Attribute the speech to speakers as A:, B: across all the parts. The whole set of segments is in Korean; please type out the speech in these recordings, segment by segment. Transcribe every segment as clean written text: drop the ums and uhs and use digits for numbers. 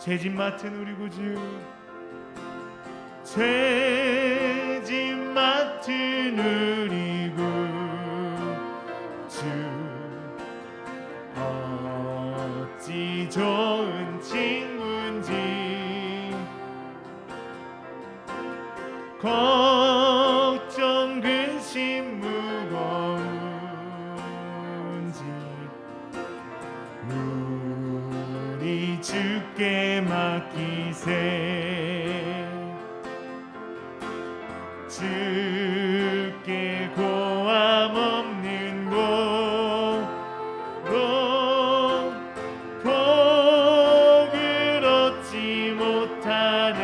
A: 죄짐 맡은 우리 구주, 죄짐 맡은 우리 구주, 어찌 좋은 친구인지, 걱정 근심 무거운지 우리 주께 맡기세. 주께 고함 없는 곳으로 복을 얻지 못하네.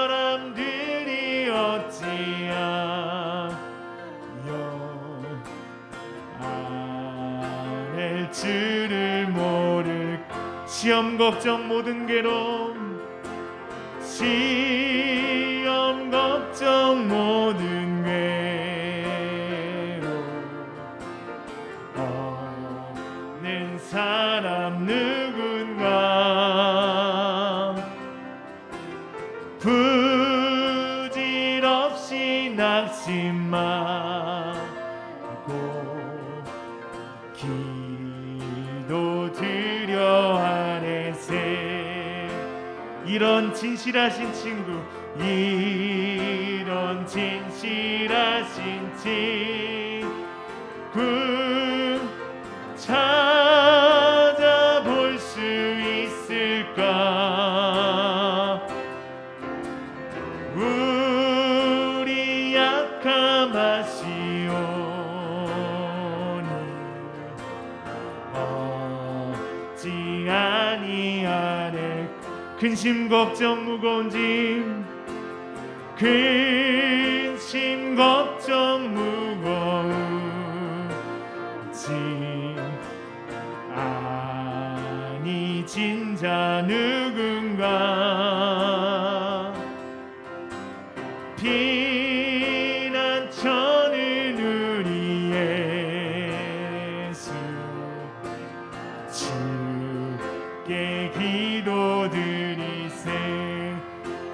A: 사람들이 어찌하여 아랠 줄을 모를. 시험 걱정 모든 괴로움, 시험 걱정 모든 괴로움 없는 사람 누군가. 부질없이 낙심 말고 기도드려 하네세. 이런 진실하신 친구, 이런 진실하신 친구 찾아볼 수 있을까? 우리 약함하시오니 어찌 아니하네. 근심 걱정 무거운 짐, 근심 걱정 무거운 짐 아니 진자 누군가. 피난처는 우리 예수, 주께 기도드리세.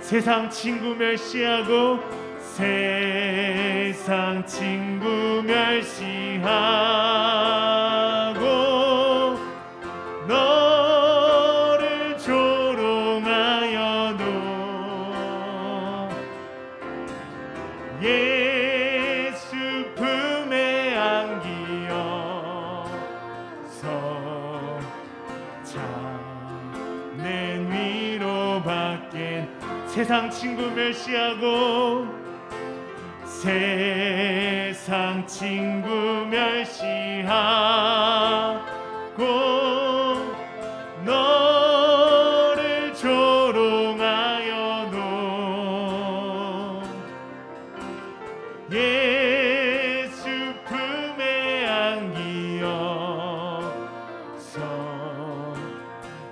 A: 세상 친구 멸시하고, 세상 친구 멸시하고 너를 조롱하여도 예수 품에 안기어서 찾는 위로밖엔. 세상 친구 멸시하고, 세상 친구 멸시하고 너를 조롱하여도 예수 품에 안기어서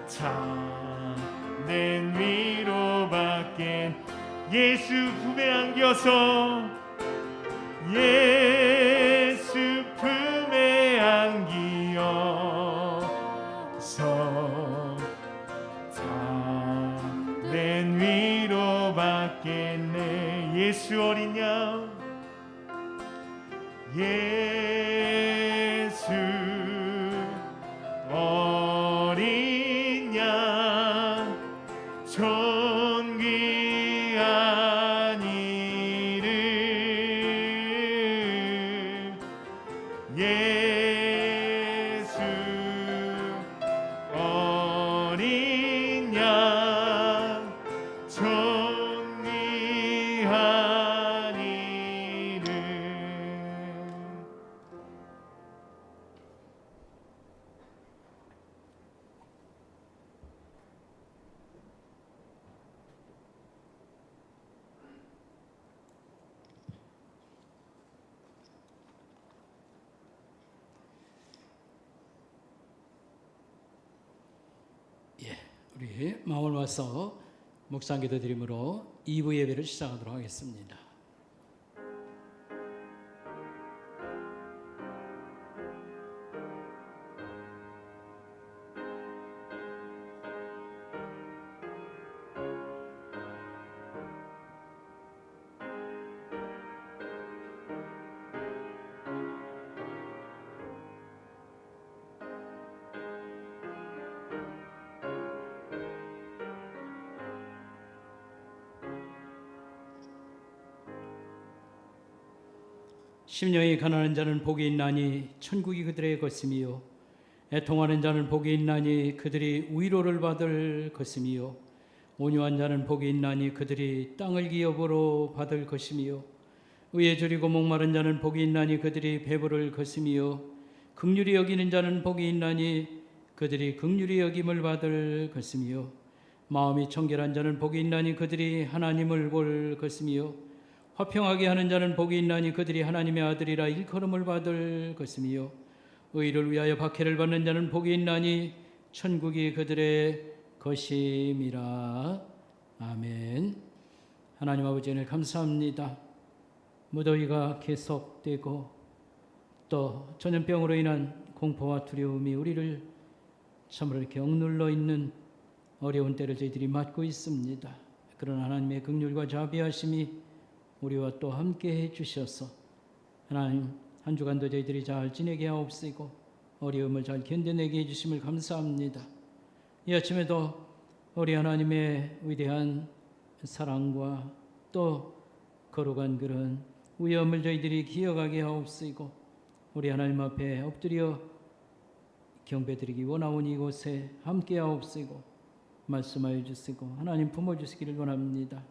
A: 참된 위로밖엔. 예수 품에 안겨서, 예수 품에 안기어서 참된 위로받겠네. 예수 어린 양, 예수 어린 양, 존귀한 이름, 예수 어린 양, 존귀한 이름.
B: 우리 마음을 모아서 묵상 기도 드림으로 2부 예배를 시작하도록 하겠습니다. 심령이 가난한 자는 복이 있나니 천국이 그들의 것이며 애통하는 자는 복이 있나니 그들이 위로를 받을 것이며 온유한 자는 복이 있나니 그들이 땅을 기업으로 받을 것이며 의에 줄이고 목마른 자는 복이 있나니 그들이 배부를 것이며 긍휼히 여기는 자는 복이 있나니 그들이 긍휼히 여김을 받을 것이며 마음이 청결한 자는 복이 있나니 그들이 하나님을 볼 것이며 화평하게 하는 자는 복이 있나니 그들이 하나님의 아들이라 일컬음을 받을 것이며 의를 위하여 박해를 받는 자는 복이 있나니 천국이 그들의 것임이라. 아멘. 하나님 아버지 오늘 감사합니다. 무더위가 계속되고 또 전염병으로 인한 공포와 두려움이 우리를 참으로 이렇게 억눌러 있는 어려운 때를 저희들이 맞고 있습니다. 그러나 하나님의 긍휼과 자비하심이 우리와 또 함께 해주셔서 하나님 한 주간도 저희들이 잘 지내게 하옵시고 어려움을 잘 견뎌내게 해주심을 감사합니다. 이 아침에도 우리 하나님의 위대한 사랑과 또 거룩한 그런 위엄을 저희들이 기억하게 하옵시고 우리 하나님 앞에 엎드려 경배드리기 원하오니 이곳에 함께 하옵시고 말씀하여 주시고 하나님 품어주시기를 원합니다.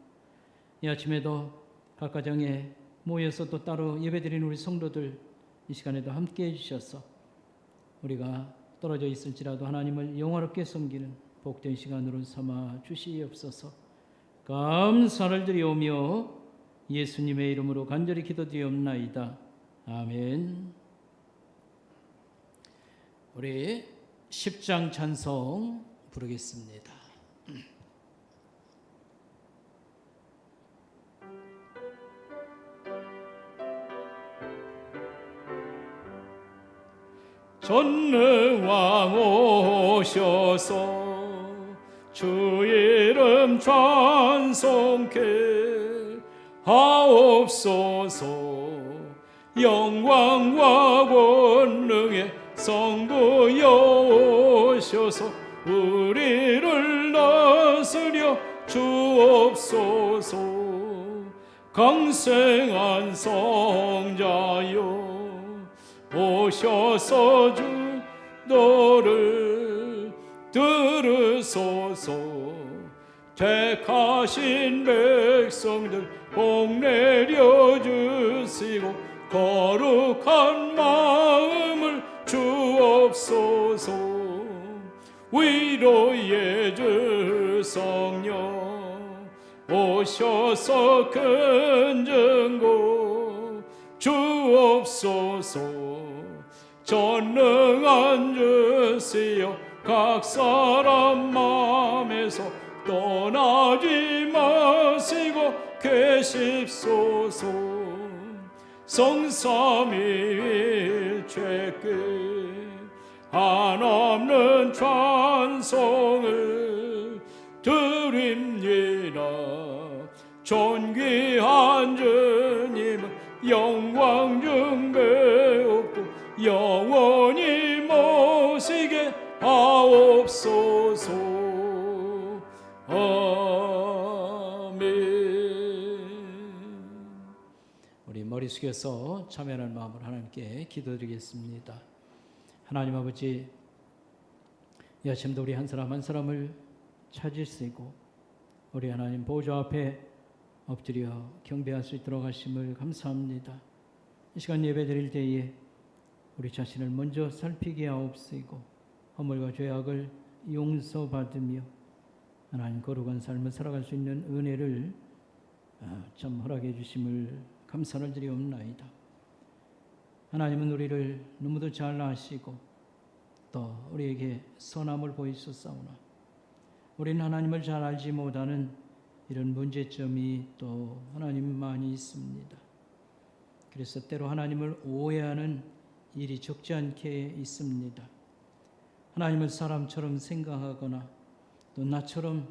B: 이 아침에도 각 가정에 모여서 또 따로 예배드리는 우리 성도들 이 시간에도 함께 해주셔서 우리가 떨어져 있을지라도 하나님을 영화롭게 섬기는 복된 시간으로 삼아 주시옵소서. 감사를 드리오며 예수님의 이름으로 간절히 기도드리옵나이다. 아멘. 우리 10장 찬송 부르겠습니다.
A: 전능왕 오셔서 주 이름 찬송케 하옵소서. 영광과 권능의 성부여 오셔서 우리를 다스려 주옵소서. 강생한 성자여 오셔서 주 너를 들으소서. 택하신 백성들 복 내려주시고 거룩한 마음을 주옵소서. 위로의 주 성령 오셔서 근증고 주옵소서. 전능한 주시여 각 사람 마음에서 떠나지 마시고 계십소서. 성삼위일체께 한없는 찬송을 드립니다. 존귀한 주님은 영광 중배옵고 영원히 모시게 하옵소서. 아멘.
B: 우리 머리 숙여서 참여하는 마음으로 하나님께 기도드리겠습니다. 하나님 아버지, 이 아침도 우리 한 사람 한 사람을 찾으시고 우리 하나님 보좌 앞에 엎드려 경배할 수 있도록 하심을 감사합니다. 이 시간 예배 드릴 때에 우리 자신을 먼저 살피게 하옵시고 허물과 죄악을 용서받으며 하나님 거룩한 삶을 살아갈 수 있는 은혜를 참 허락해 주심을 감사를 드리옵나이다. 하나님은 우리를 너무도 잘 아시고 또 우리에게 선함을 보이셨사오나 우리는 하나님을 잘 알지 못하는 이런 문제점이 또 하나님만이 있습니다. 그래서 때로 하나님을 오해하는 일이 적지 않게 있습니다. 하나님을 사람처럼 생각하거나 또 나처럼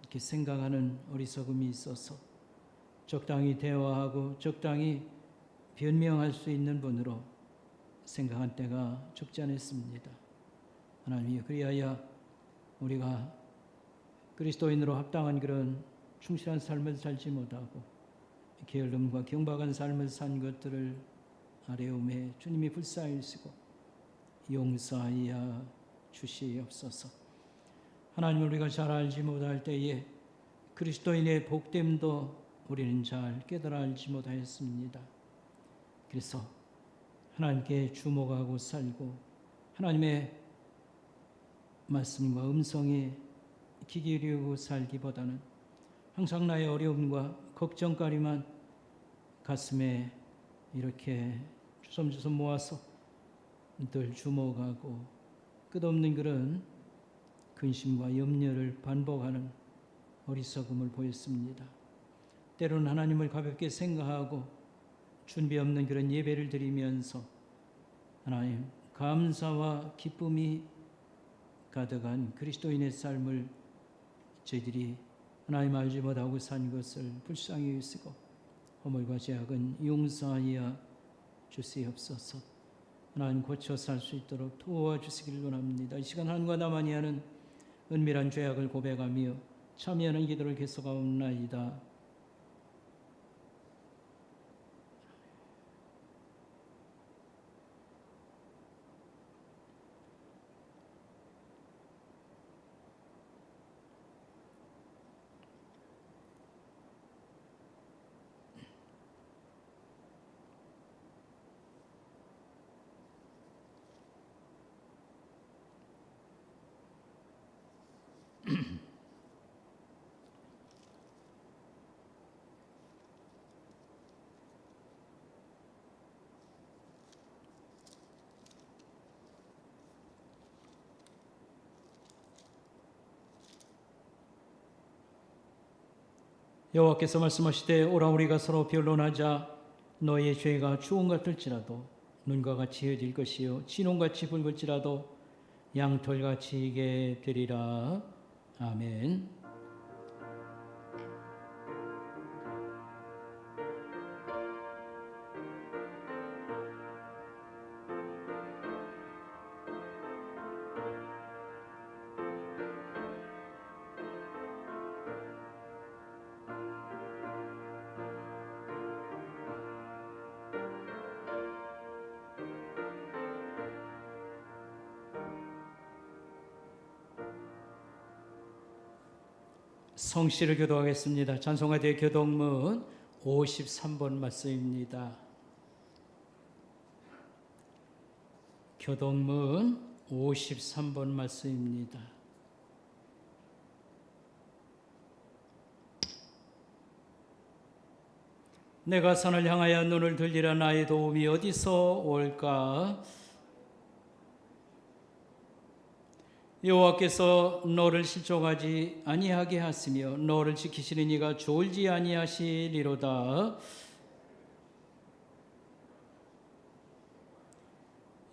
B: 이렇게 생각하는 어리석음이 있어서 적당히 대화하고 적당히 변명할 수 있는 분으로 생각한 때가 적지 않았습니다. 하나님이 그리하여 우리가 그리스도인으로 합당한 그런 충실한 삶을 살지 못하고 게을름과 경박한 삶을 산 것들을 아뢰오매 주님이 불쌍히 여기시고 용서하여 주시옵소서. 하나님, 우리가 잘 알지 못할 때에 그리스도인의 복됨도 우리는 잘 깨달아 알지 못하였습니다. 그래서 하나님께 주목하고 살고 하나님의 말씀과 음성에 귀 기울이고 살기보다는 항상 나의 어려움과 걱정거리만 가슴에 이렇게 주섬주섬 모아서 늘 주목하고 끝없는 그런 근심과 염려를 반복하는 어리석음을 보였습니다. 때로는 하나님을 가볍게 생각하고 준비 없는 그런 예배를 드리면서 하나님 감사와 기쁨이 가득한 그리스도인의 삶을 저희들이 하나님 알지 못하고 산 것을 불쌍히 여기시고 허물과 죄악은 용서하여 주시옵소서. 하나님 고쳐 살 수 있도록 도와주시기를 원합니다. 이 시간 하나님과 나만이 하는 은밀한 죄악을 고백하며 참여하는 기도를 계속하옵나이다. 여호와께서 말씀하시되 오라 우리가 서로 변론하자. 너의 죄가 주홍 같을지라도 눈과 같이 헤어질 것이요 진홍같이 붉을지라도 양털같이 희게 되리라. 아멘. 성씨를 교도하겠습니다. 찬송가대 교동문 53번 말씀입니다. 교동문 53번 말씀입니다. 내가 산을 향하여 눈을 들리라. 나의 도움이 어디서 올까? 여호와께서 너를 실족하지 아니하게 하시며 너를 지키시는 이가 졸지 아니하시리로다.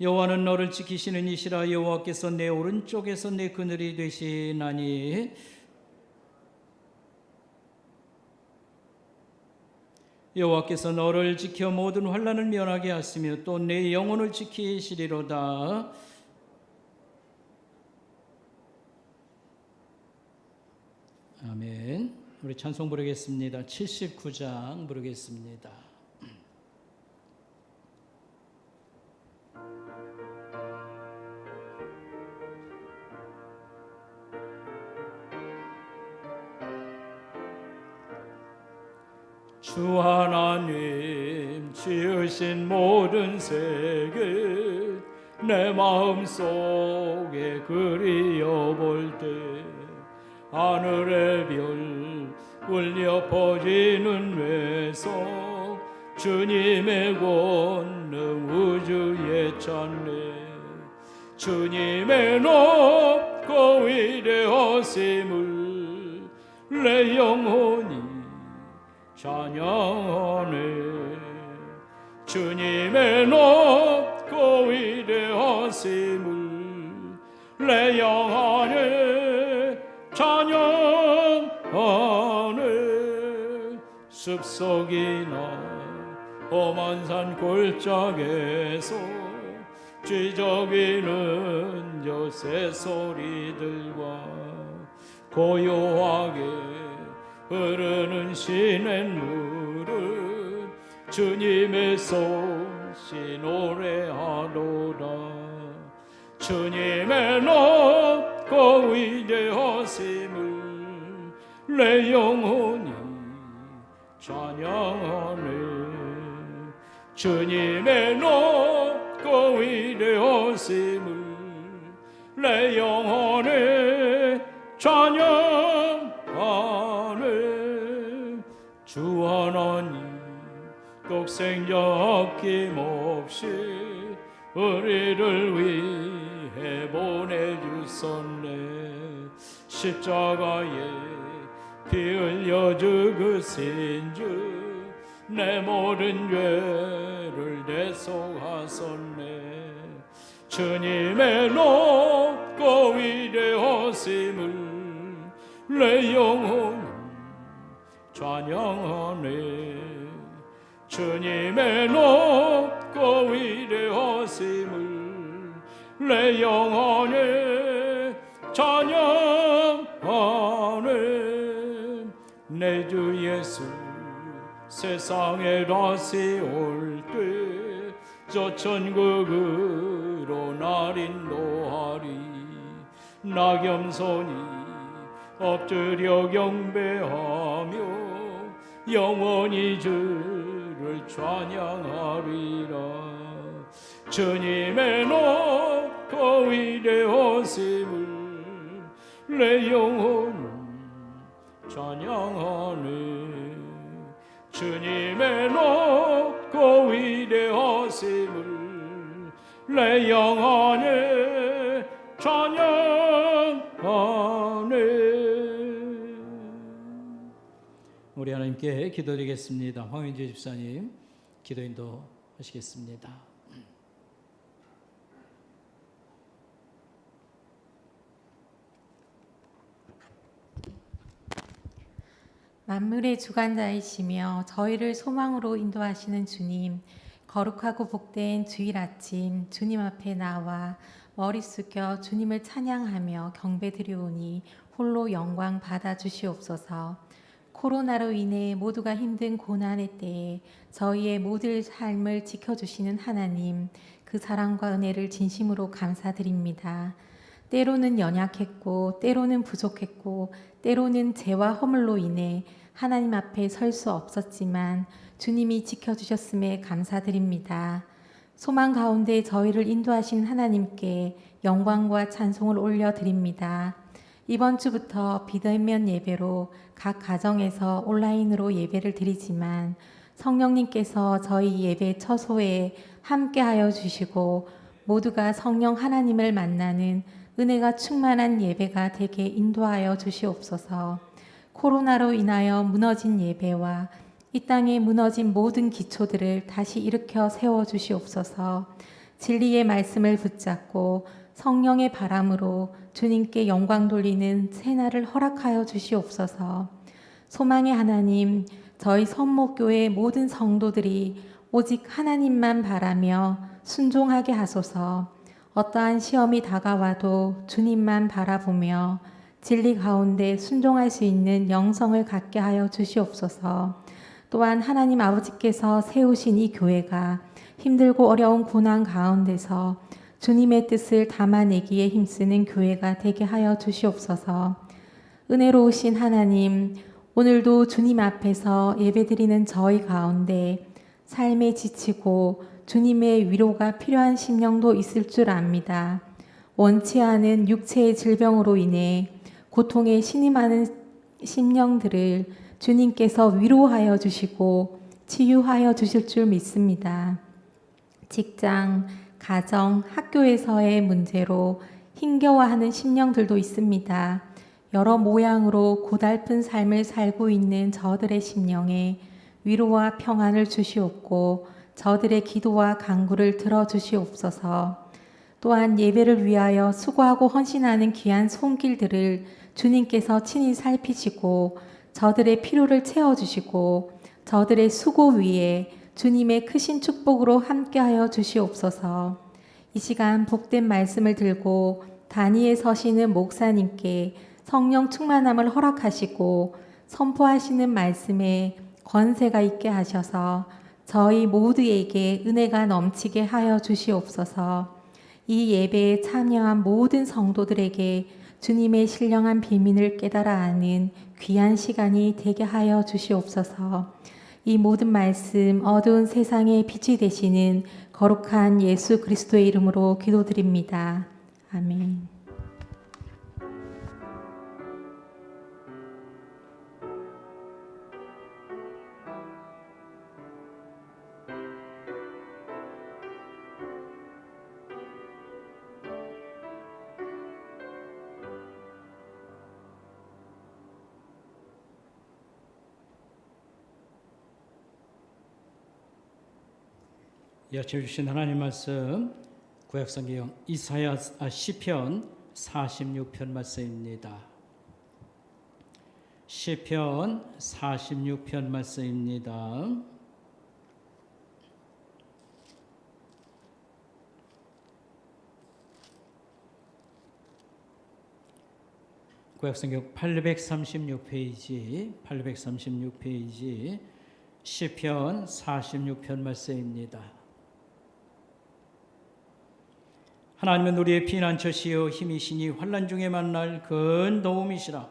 B: 여호와는 너를 지키시는 이시라. 여호와께서 내 오른쪽에서 내 그늘이 되시나니 여호와께서 너를 지켜 모든 환난을 면하게 하시며 또 내 영혼을 지키시리로다. 아멘. 우리 찬송 부르겠습니다. 79장 부르겠습니다.
A: 주 하나님 지으신 모든 세계 내 마음속에 그리워볼 때 하늘의 별 울려 퍼지는 외성 주님의 권능 우주의 찬례 주님의 높고 위대하심을 내 영혼이 찬양하네. 주님의 높고 위대하심을 내 영혼에 찬양하네. 숲속이나 험한 산 골짜기에서 쥐저귀는 저 새소리들과 고요하게 흐르는 시냇물은 주님의 손 다시 노래하노라. 주님의 높고 위대하심을 내 영혼이 찬양하네. 주님의 높고 위대하심을 내 영혼이 찬양하네. 주 하나님 꼭 생자 아낌없이 우리를 위해 보내주셨네. 십자가에 피 흘려 죽으신 주 내 모든 죄를 대속하셨네. 주님의 높고 위대하심을 내 영혼은 찬양하네. 주님의 높고 위대하심을 내 영혼이 찬양하네. 내 주 예수 세상에 다시 올 때 저 천국으로 날 인도하리. 나 겸손히 엎드려 경배하며 영원히 주를 찬양하리라. 주님의 높고 위대하심을 내 영혼은 찬양하네. 주님의 높고 위대하심을 내 영혼이 찬양하네.
B: 우리 하나님께 기도드리겠습니다. 황윤재 집사님 기도 인도하시겠습니다.
C: 만물의 주관자이시며 저희를 소망으로 인도하시는 주님, 거룩하고 복된 주일 아침 주님 앞에 나와 머리 숙여 주님을 찬양하며 경배드리오니 홀로 영광 받아 주시옵소서. 코로나로 인해 모두가 힘든 고난의 때에 저희의 모든 삶을 지켜주시는 하나님, 그 사랑과 은혜를 진심으로 감사드립니다. 때로는 연약했고 때로는 부족했고 때로는 죄와 허물로 인해 하나님 앞에 설 수 없었지만 주님이 지켜주셨음에 감사드립니다. 소망 가운데 저희를 인도하신 하나님께 영광과 찬송을 올려드립니다. 이번 주부터 비대면 예배로 각 가정에서 온라인으로 예배를 드리지만 성령님께서 저희 예배 처소에 함께하여 주시고 모두가 성령 하나님을 만나는 은혜가 충만한 예배가 되게 인도하여 주시옵소서. 코로나로 인하여 무너진 예배와 이 땅에 무너진 모든 기초들을 다시 일으켜 세워 주시옵소서. 진리의 말씀을 붙잡고 성령의 바람으로 주님께 영광 돌리는 새날을 허락하여 주시옵소서. 소망의 하나님, 저희 선목교회 모든 성도들이 오직 하나님만 바라며 순종하게 하소서. 어떠한 시험이 다가와도 주님만 바라보며 진리 가운데 순종할 수 있는 영성을 갖게 하여 주시옵소서. 또한 하나님 아버지께서 세우신 이 교회가 힘들고 어려운 고난 가운데서 주님의 뜻을 담아내기에 힘쓰는 교회가 되게 하여 주시옵소서. 은혜로우신 하나님, 오늘도 주님 앞에서 예배드리는 저희 가운데 삶에 지치고 주님의 위로가 필요한 심령도 있을 줄 압니다. 원치 않은 육체의 질병으로 인해 고통에 신음하는 심령들을 주님께서 위로하여 주시고 치유하여 주실 줄 믿습니다. 직장, 가정, 학교에서의 문제로 힘겨워하는 심령들도 있습니다. 여러 모양으로 고달픈 삶을 살고 있는 저들의 심령에 위로와 평안을 주시옵고 저들의 기도와 간구를 들어주시옵소서. 또한 예배를 위하여 수고하고 헌신하는 귀한 손길들을 주님께서 친히 살피시고 저들의 필요를 채워주시고 저들의 수고 위에 주님의 크신 축복으로 함께하여 주시옵소서. 이 시간 복된 말씀을 들고 단위에 서시는 목사님께 성령 충만함을 허락하시고 선포하시는 말씀에 권세가 있게 하셔서 저희 모두에게 은혜가 넘치게 하여 주시옵소서. 이 예배에 참여한 모든 성도들에게 주님의 신령한 비밀을 깨달아 아는 귀한 시간이 되게 하여 주시옵소서. 이 모든 말씀 어두운 세상의 빛이 되시는 거룩한 예수 그리스도의 이름으로 기도드립니다. 아멘.
B: 이어져 주신 하나님 말씀 구약성경 시편 46편 말씀입니다. 시편 46편 말씀입니다. 구약성경 836페이지 시편 46편 말씀입니다. 하나님은 우리의 피난처시요 힘이시니 환난 중에 만날 큰 도움이시라.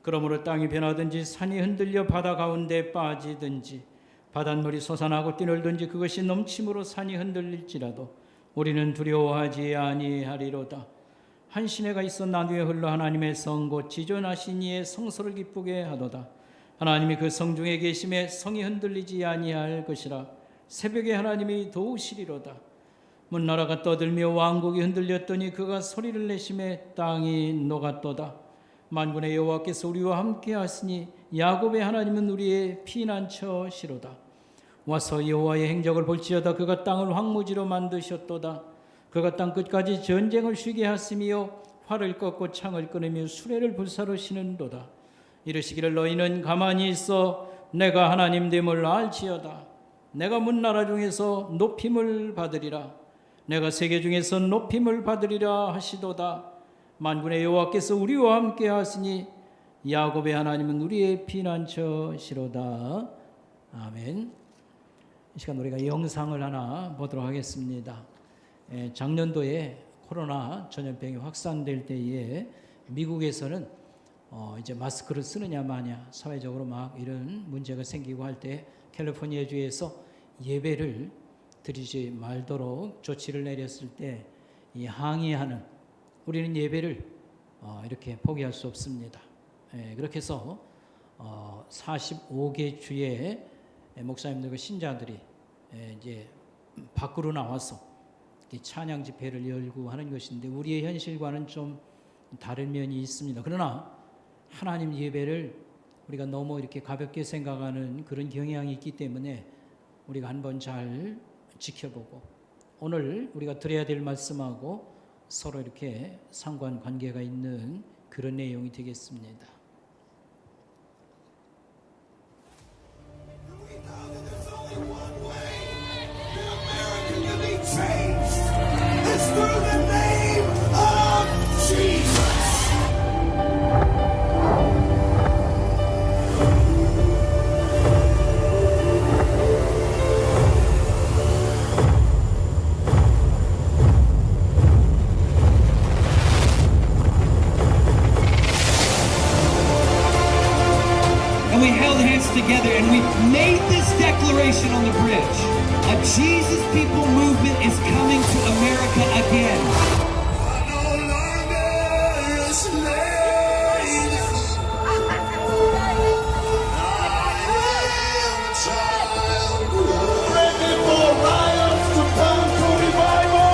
B: 그러므로 땅이 변하든지 산이 흔들려 바다 가운데 빠지든지 바닷물이 솟아나고 뛰놀든지 그것이 넘침으로 산이 흔들릴지라도 우리는 두려워하지 아니하리로다. 한 시내가 있어 나누에 흘러 하나님의 성 곧 지존하신 이의 성소를 기쁘게 하도다. 하나님이 그 성 중에 계심에 성이 흔들리지 아니할 것이라. 새벽에 하나님이 도우시리로다. 문나라가 떠들며 왕국이 흔들렸더니 그가 소리를 내심에 땅이 녹았도다. 만군의 여호와께서 우리와 함께 하시니 야곱의 하나님은 우리의 피난처시로다. 와서 여호와의 행적을 볼지어다. 그가 땅을 황무지로 만드셨도다. 그가 땅 끝까지 전쟁을 쉬게 하시며 활을 꺾고 창을 끊으며 수레를 불사르시는도다. 이르시기를 너희는 가만히 있어 내가 하나님 됨을 알지어다. 내가 문나라 중에서 높임을 받으리라. 내가 세계 중에서 높임을 받으리라 하시도다. 만군의 여호와께서 우리와 함께 하시니 야곱의 하나님은 우리의 피난처시로다. 아멘. 이 시간 우리가 영상을 하나 보도록 하겠습니다. 작년도에 코로나 전염병이 확산될 때에 미국에서는 이제 마스크를 쓰느냐 마냐 사회적으로 막 이런 문제가 생기고 할 때 캘리포니아 주에서 예배를 드리지 말도록 조치를 내렸을 때 이 항의하는 우리는 예배를 이렇게 포기할 수 없습니다. 그렇게 해서 45개 주의 목사님들과 신자들이 이제 밖으로 나와서 찬양 집회를 열고 하는 것인데 우리의 현실과는 좀 다른 면이 있습니다. 그러나 하나님 예배를 우리가 너무 이렇게 가볍게 생각하는 그런 경향이 있기 때문에 우리가 한번 잘 지켜보고 오늘 우리가 드려야 될 말씀하고 서로 이렇게 상관관계가 있는 그런 내용이 되겠습니다.
D: And we held hands together and we made this declaration on the bridge. A Jesus People movement is coming to America again.
E: No longer a slave. I am a child. Ready for riots to turn to revival.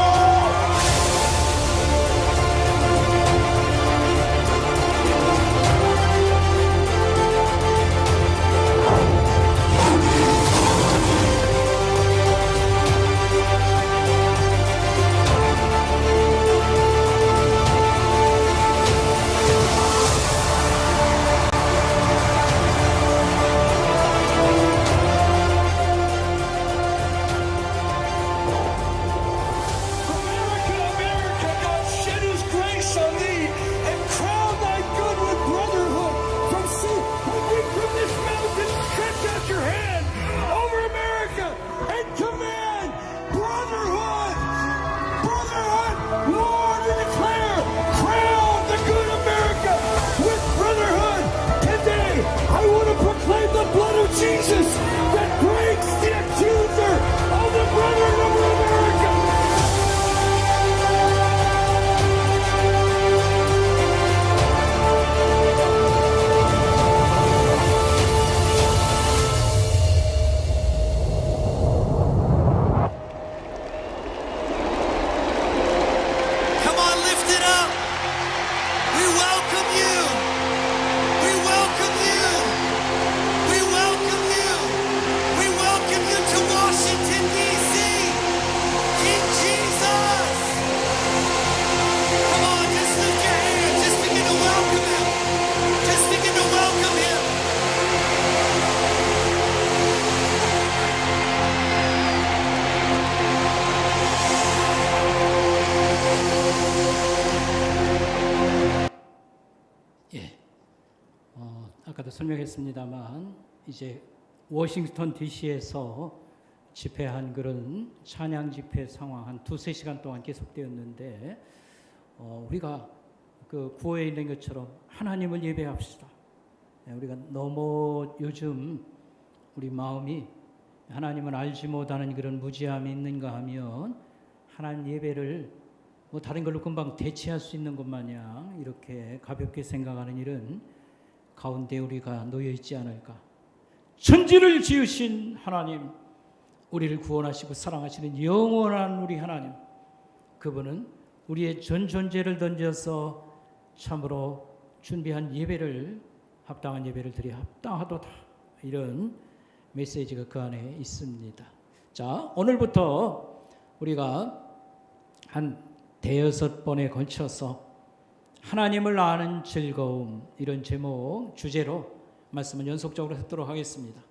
E: Jesus that breaks the accuser of the brethren of America.
D: Come on, lift it up. We welcome you. We welcome you. We welcome you. We welcome you to Washington, D.C. King Jesus. Come on, just lift your hands. Just begin to welcome him. Just begin to welcome him.
B: 예, 아까도 설명했습니다만 이제 워싱턴 DC에서 집회한 그런 찬양 집회 상황 한 2-3시간 동안 계속되었는데 우리가 그 구호에 있는 것처럼 하나님을 예배합시다. 우리가 너무 요즘 우리 마음이 하나님을 알지 못하는 그런 무지함이 있는가 하면 하나님 예배를 뭐 다른 걸로 금방 대체할 수 있는 것 마냥 이렇게 가볍게 생각하는 일은 가운데 우리가 놓여 있지 않을까. 천지를 지으신 하나님, 우리를 구원하시고 사랑하시는 영원한 우리 하나님, 그분은 우리의 전 존재를 던져서 참으로 준비한 예배를, 합당한 예배를 드려 합당하도다, 이런 메시지가 그 안에 있습니다. 자, 오늘부터 우리가 한 5번에 걸쳐서 하나님을 아는 즐거움, 이런 제목 주제로 말씀을 연속적으로 듣도록 하겠습니다.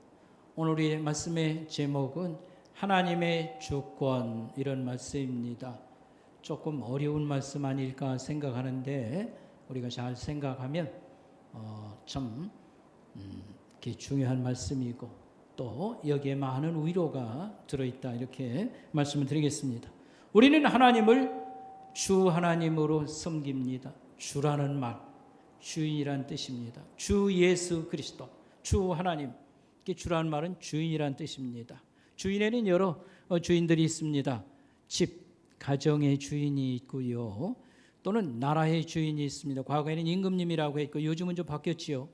B: 오늘 우리의 말씀의 제목은 하나님의 주권, 이런 말씀입니다. 조금 어려운 말씀 아닐까 생각하는데 우리가 잘 생각하면 참 이렇게 중요한 말씀이고 또 여기에 많은 위로가 들어있다, 이렇게 말씀을 드리겠습니다. 우리는 하나님을 주 하나님으로 섬깁니다. 주라는 말, 주인이란 뜻입니다. 주 예수 그리스도, 주 하나님. 주라는 말은 주인이란 뜻입니다. 주인에는 여러 주인들이 있습니다. 집, 가정의 주인이 있고요. 또는 나라의 주인이 있습니다. 과거에는 임금님이라고 했고 요즘은 좀 바뀌었지요.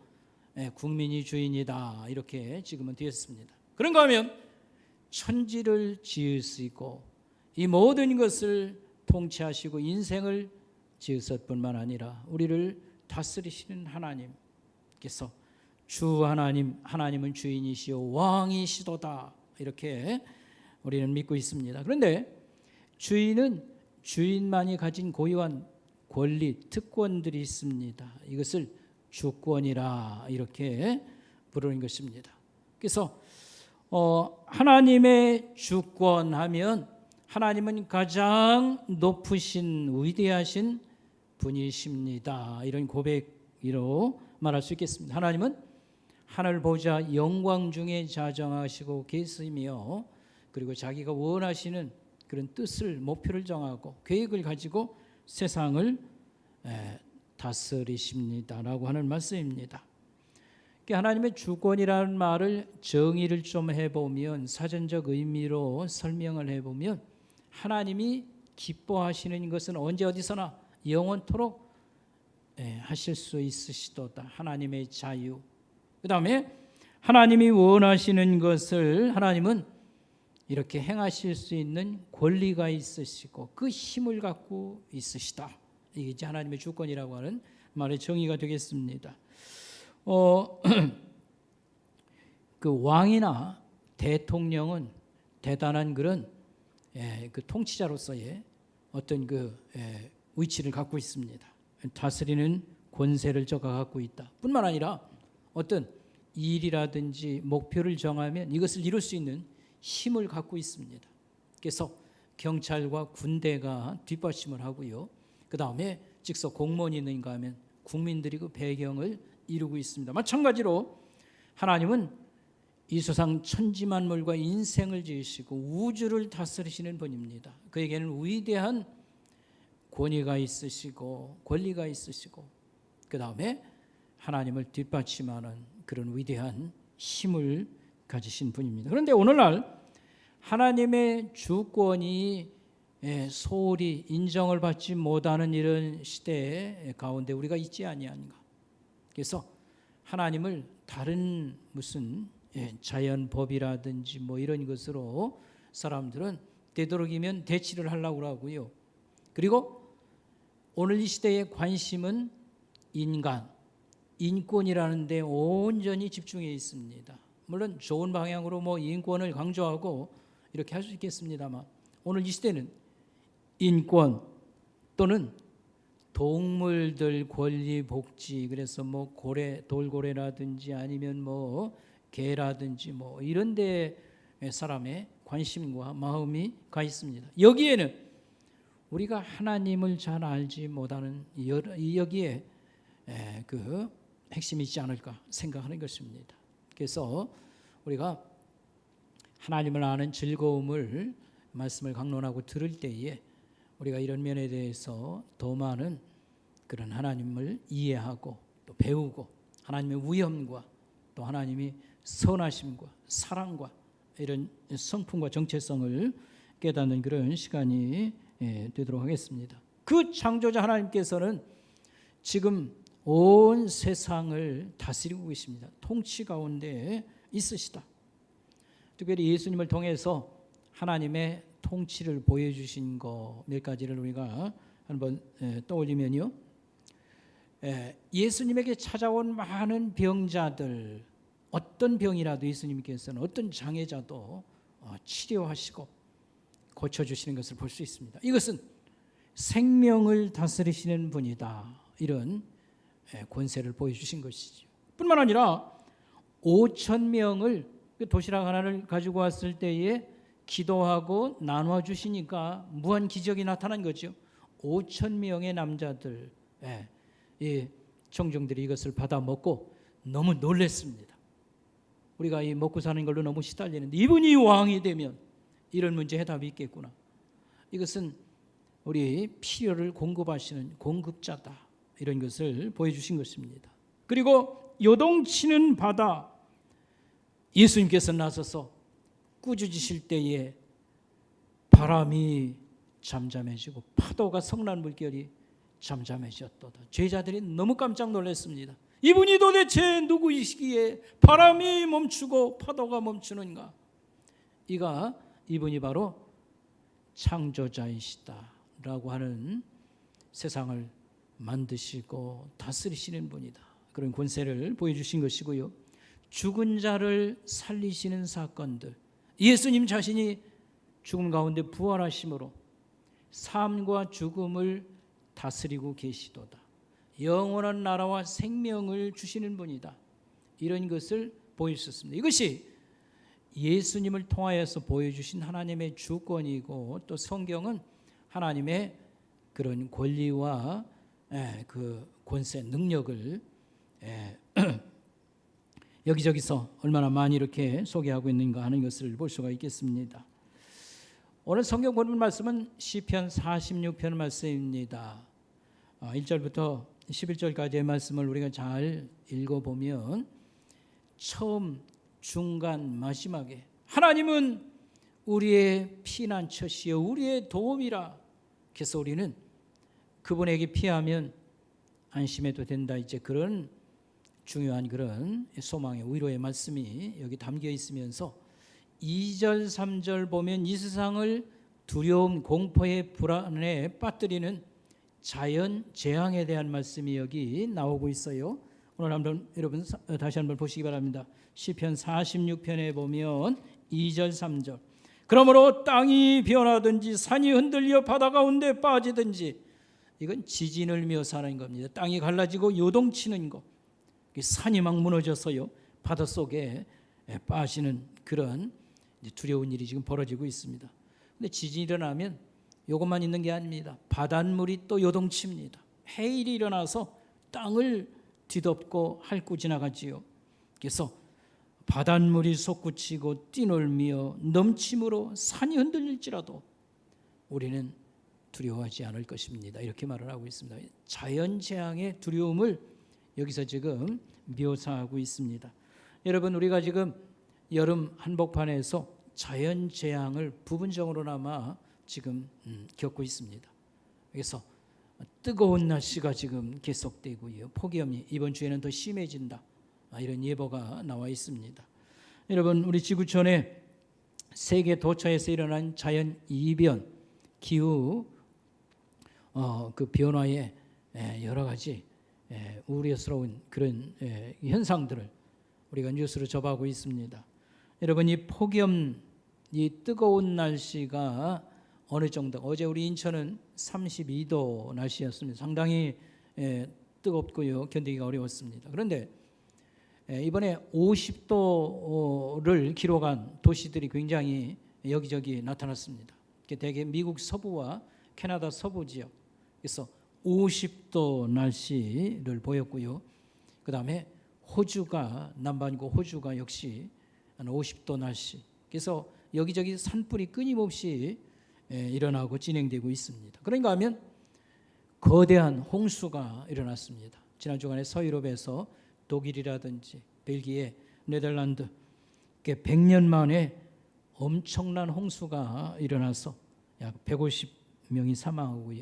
B: 국민이 주인이다, 이렇게 지금은 되었습니다. 그런가 하면 천지를 지으시고 이 모든 것을 통치하시고 인생을 지으실 뿐만 아니라 우리를 다스리시는 하나님께서 주 하나님, 하나님은 주인이시오 왕이시도다, 이렇게 우리는 믿고 있습니다. 그런데 주인은 주인만이 가진 고유한 권리, 특권들이 있습니다. 이것을 주권이라 이렇게 부르는 것입니다. 그래서 하나님의 주권하면 하나님은 가장 높으신 위대하신 분이십니다, 이런 고백으로 말할 수 있겠습니다. 하나님은 하늘 보좌 영광 중에 자정하시고 계시며 그리고 자기가 원하시는 그런 뜻을, 목표를 정하고 계획을 가지고 세상을 다스리십니다라고 하는 말씀입니다. 하나님의 주권이라는 말을 정의를 좀 해보면, 사전적 의미로 설명을 해보면 하나님이 기뻐하시는 것은 언제 어디서나 영원토록 하실 수 있으시도다, 하나님의 자유. 그 다음에 하나님이 원하시는 것을 하나님은 이렇게 행하실 수 있는 권리가 있으시고 그 힘을 갖고 있으시다. 이게 이제 하나님의 주권이라고 하는 말의 정의가 되겠습니다. 그 왕이나 대통령은 대단한 그런 그 통치자로서의 어떤 그 위치를 갖고 있습니다. 다스리는 권세를 저가 갖고 있다. 뿐만 아니라 어떤 일이라든지 목표를 정하면 이것을 이룰 수 있는 힘을 갖고 있습니다. 그래서 경찰과 군대가 뒷받침을 하고요. 그 다음에 즉석 공무원이 있는가 하면 국민들이 그 배경을 이루고 있습니다. 마찬가지로 하나님은 이 세상 천지만물과 인생을 지으시고 우주를 다스리시는 분입니다. 그에게는 위대한 권위가 있으시고 권리가 있으시고 그 다음에 하나님을 뒷받침하는 그런 위대한 힘을 가지신 분입니다. 그런데 오늘날 하나님의 주권이 소홀히 인정을 받지 못하는 이런 시대 가운데 우리가 있지 아니한가. 그래서 하나님을 다른 무슨 자연법이라든지 뭐 이런 것으로 사람들은 되도록이면 대치를 하려고 하고요. 그리고 오늘 이 시대의 관심은 인간, 인권이라는 데 온전히 집중해 있습니다. 물론 좋은 방향으로 뭐 인권을 강조하고 이렇게 할 수 있겠습니다만 오늘 이 시대는 인권 또는 동물들 권리 복지, 그래서 뭐 고래, 돌고래라든지 아니면 뭐 개라든지 뭐 이런 데 사람의 관심과 마음이 가 있습니다. 여기에는 우리가 하나님을 잘 알지 못하는 여기에 그 핵심이 있지 않을까 생각하는 것입니다. 그래서 우리가 하나님을 아는 즐거움을 말씀을 강론하고 들을 때에 우리가 이런 면에 대해서 더 많은 그런 하나님을 이해하고 또 배우고 하나님의 위엄과 또 하나님이 선하심과 사랑과 이런 성품과 정체성을 깨닫는 그런 시간이 되도록 하겠습니다. 그 창조자 하나님께서는 지금 온 세상을 다스리고 계십니다. 통치 가운데 있으시다. 특별히 예수님을 통해서 하나님의 통치를 보여주신 것 몇 가지를 우리가 한번 떠올리면요. 예수님에게 찾아온 많은 병자들, 어떤 병이라도 예수님께서는 어떤 장애자도 치료하시고 고쳐주시는 것을 볼 수 있습니다. 이것은 생명을 다스리시는 분이다. 이런 권세를 보여주신 것이죠. 뿐만 아니라 5,000명을 도시락 하나를 가지고 왔을 때에 기도하고 나눠 주시니까 무한 기적이 나타난 거죠. 5,000명의 남자들, 이 청중들이 이것을 받아 먹고 너무 놀랐습니다. 우리가 이 먹고 사는 걸로 너무 시달리는데 이분이 왕이 되면 이런 문제 해답이 있겠구나. 이것은 우리 필요를 공급하시는 공급자다. 이런 것을 보여주신 것입니다. 그리고 요동치는 바다, 예수님께서 나서서 꾸짖으실 때에 바람이 잠잠해지고 파도가 성난 물결이 잠잠해졌도다. 제자들이 너무 깜짝 놀랐습니다. 이분이 도대체 누구이시기에 바람이 멈추고 파도가 멈추는가? 이분이 바로 창조자이시다라고 하는 세상을 만드시고 다스리시는 분이다. 그런 권세를 보여주신 것이고요. 죽은 자를 살리시는 사건들, 예수님 자신이 죽음 가운데 부활하심으로 삶과 죽음을 다스리고 계시도다. 영원한 나라와 생명을 주시는 분이다. 이런 것을 보여주셨습니다. 이것이 예수님을 통하여서 보여주신 하나님의 주권이고 또 성경은 하나님의 그런 권리와 그 권세, 능력을 여기저기서 얼마나 많이 이렇게 소개하고 있는가 하는 것을 볼 수가 있겠습니다. 오늘 성경 본문 말씀은 시편 46편 말씀입니다. 1절부터 11절까지의 말씀을 우리가 잘 읽어보면 처음, 중간, 마지막에 하나님은 우리의 피난처시여 우리의 도움이라. 그래서 우리는 그분에게 피하면 안심해도 된다. 이제 그런 중요한 그런 소망의 위로의 말씀이 여기 담겨 있으면서 2절, 3절 보면 이 세상을 두려움, 공포의 불안에 빠뜨리는 자연 재앙에 대한 말씀이 여기 나오고 있어요. 오늘 한번 여러분 다시 한번 보시기 바랍니다. 시편 46편에 보면 2절, 3절. 그러므로 땅이 변하든지 산이 흔들려 바다 가운데 빠지든지, 이건 지진을 묘사하는 겁니다. 땅이 갈라지고 요동치는 것, 산이 막 무너져서요 바닷속에 빠지는 그런 두려운 일이 지금 벌어지고 있습니다. 근데 지진이 일어나면 이것만 있는 게 아닙니다. 바닷물이 또 요동칩니다. 해일이 일어나서 땅을 뒤덮고 핥고 지나가지요. 그래서 바닷물이 솟구치고 뛰놀며 넘침으로 산이 흔들릴지라도 우리는 두려워하지 않을 것입니다. 이렇게 말을 하고 있습니다. 자연재앙의 두려움을 여기서 지금 묘사하고 있습니다. 여러분, 우리가 지금 여름 한복판에서 자연재앙을 부분적으로나마 지금 겪고 있습니다. 그래서 뜨거운 날씨가 지금 계속되고요. 폭염이 이번 주에는 더 심해진다. 이런 예보가 나와 있습니다. 여러분, 우리 지구촌에 세계 도처에서 일어난 자연 이변, 기후 그 변화의 여러 가지 우려스러운 그런 현상들을 우리가 뉴스로 접하고 있습니다. 여러분, 이 폭염, 이 뜨거운 날씨가 어느 정도, 어제 우리 인천은 32도 날씨였습니다. 상당히 뜨겁고요, 견디기가 어려웠습니다. 그런데 이번에 50도를 기록한 도시들이 굉장히 여기저기 나타났습니다. 대개 미국 서부와 캐나다 서부 지역, 그래서 50도 날씨를 보였고요. 그 다음에 호주가, 남반구 호주가 역시 한 50도 날씨. 그래서 여기저기 산불이 끊임없이 일어나고 진행되고 있습니다. 그런가 하면 거대한 홍수가 일어났습니다. 지난 주간에 서유럽에서 독일이라든지 벨기에, 네덜란드 100년 만에 엄청난 홍수가 일어나서 약 150명이 사망하고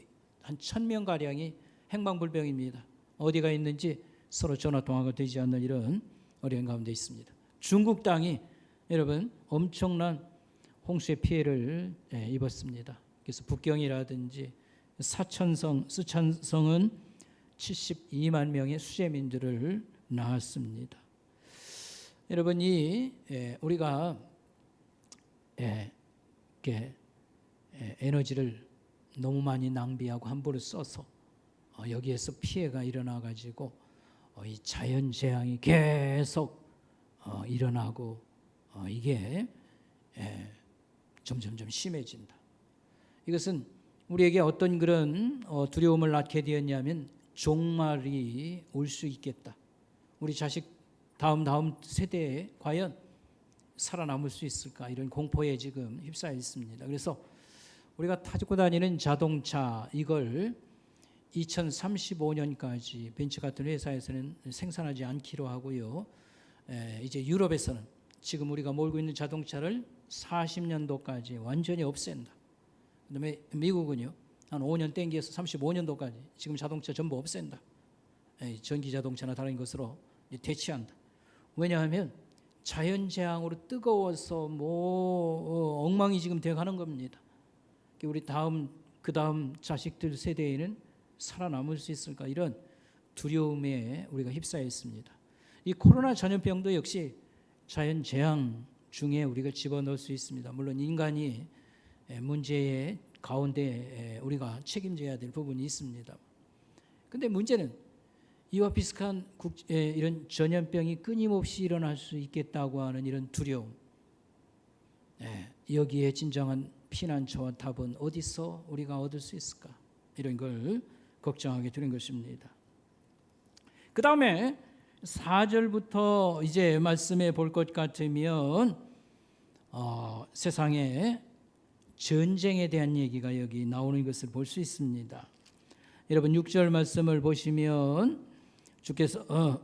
B: 한 1000명가량이 행방불명입니다. 어디가 있는지 서로 전화통화가 되지 않는 이런 어려운 가운데 있습니다. 중국 땅이 여러분 엄청난 홍수의 피해를 입었습니다. 그래서 북경이라든지 쓰촨성은 72만 명의 수재민들을 낳았습니다. 여러분, 우리가 에너지를 너무 많이 낭비하고 함부로 써서 여기에서 피해가 일어나 가지고 이 자연 재앙이 계속 일어나고 이게 점점점 심해진다. 이것은 우리에게 어떤 그런 두려움을 낳게 되었냐면 종말이 올 수 있겠다. 우리 자식 다음 세대에 과연 살아남을 수 있을까, 이런 공포에 지금 휩싸여 있습니다. 그래서 우리가 타고 다니는 자동차, 이걸 2035년까지 벤츠 같은 회사에서는 생산하지 않기로 하고요. 이제 유럽에서는 지금 우리가 몰고 있는 자동차를 40년도까지 완전히 없앤다. 그다음에 미국은요, 한 5년 땡겨서 35년도까지 지금 자동차 전부 없앤다. 전기 자동차나 다른 것으로 대체한다. 왜냐하면 자연재앙으로 뜨거워서 엉망이 지금 되어가는 겁니다. 우리 그 다음 자식들 세대에는 살아남을 수 있을까, 이런 두려움에 우리가 휩싸여 있습니다. 이 코로나 전염병도 역시 자연재앙 중에 우리가 집어넣을 수 있습니다. 물론 인간이 문제의 가운데 우리가 책임져야 될 부분이 있습니다. 그런데 문제는 이와 비슷한 이런 전염병이 끊임없이 일어날 수 있겠다고 하는 이런 두려움, 여기에 진정한 피난처와 답은 어디서 우리가 얻을 수 있을까, 이런 걸 걱정하게 되는 것입니다. 그 다음에 4절부터 이제 말씀해 볼 것 같으면 세상에 전쟁에 대한 얘기가 여기 나오는 것을 볼 수 있습니다. 여러분 6절 말씀을 보시면 주께서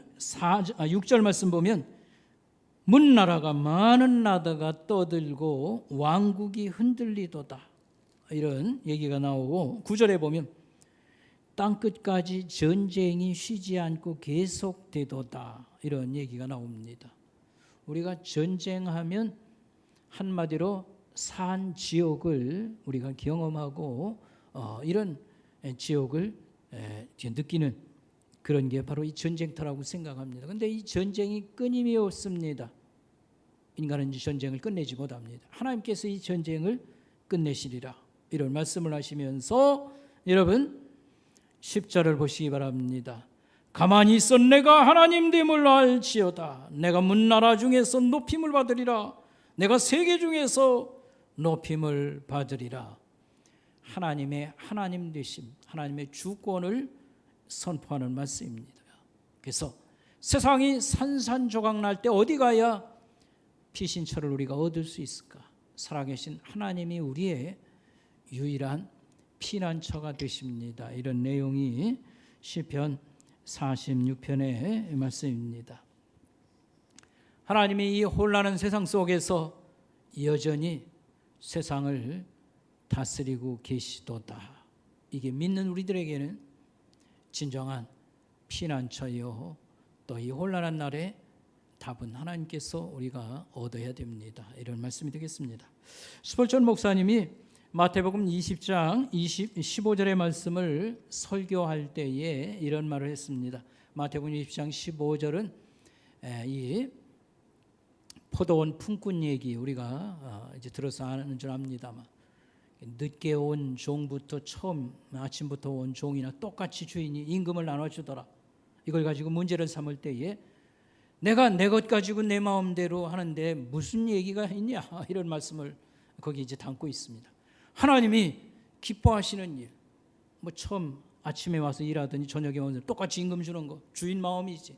B: 6절 말씀 보면 문나라가 많은 나라가 떠들고 왕국이 흔들리도다, 이런 얘기가 나오고 9절에 보면 땅끝까지 전쟁이 쉬지 않고 계속되도다, 이런 얘기가 나옵니다. 우리가 전쟁하면 한마디로 산 지옥을 우리가 경험하고 이런 지옥을 느끼는 그런 게 바로 이 전쟁터라고 생각합니다. 그런데 이 전쟁이 끊임이 없습니다. 인간은 이 전쟁을 끝내지 못합니다. 하나님께서 이 전쟁을 끝내시리라, 이런 말씀을 하시면서 여러분 10절을 보시기 바랍니다. 가만히 있어 내가 하나님 됨을 알지어다. 내가 문나라 중에서 높임을 받으리라. 내가 세계 중에서 높임을 받으리라. 하나님의 하나님 되심, 하나님의 주권을 선포하는 말씀입니다. 그래서 세상이 산산조각 날 때 어디 가야 피신처를 우리가 얻을 수 있을까? 살아계신 하나님이 우리의 유일한 피난처가 되십니다. 이런 내용이 시편 46편의 말씀입니다. 하나님이 이 혼란한 세상 속에서 여전히 세상을 다스리고 계시도다. 이게 믿는 우리들에게는 진정한 피난처요, 또 이 혼란한 날에 답은 하나님께서 우리가 얻어야 됩니다. 이런 말씀이 되겠습니다. 스폴전 목사님이 마태복음 20장 15절의 말씀을 설교할 때에 이런 말을 했습니다. 마태복음 20장 15절은 이 포도원 품꾼 얘기 우리가 이제 들어서 아는 줄 압니다만, 늦게 온 종부터 처음 아침부터 온 종이나 똑같이 주인이 임금을 나눠주더라. 이걸 가지고 문제를 삼을 때에 내가 내 것 가지고 내 마음대로 하는데 무슨 얘기가 있냐, 이런 말씀을 거기 이제 담고 있습니다. 하나님이 기뻐하시는 일, 뭐 처음 아침에 와서 일하더니 저녁에 오늘 똑같이 임금 주는 거 주인 마음이지.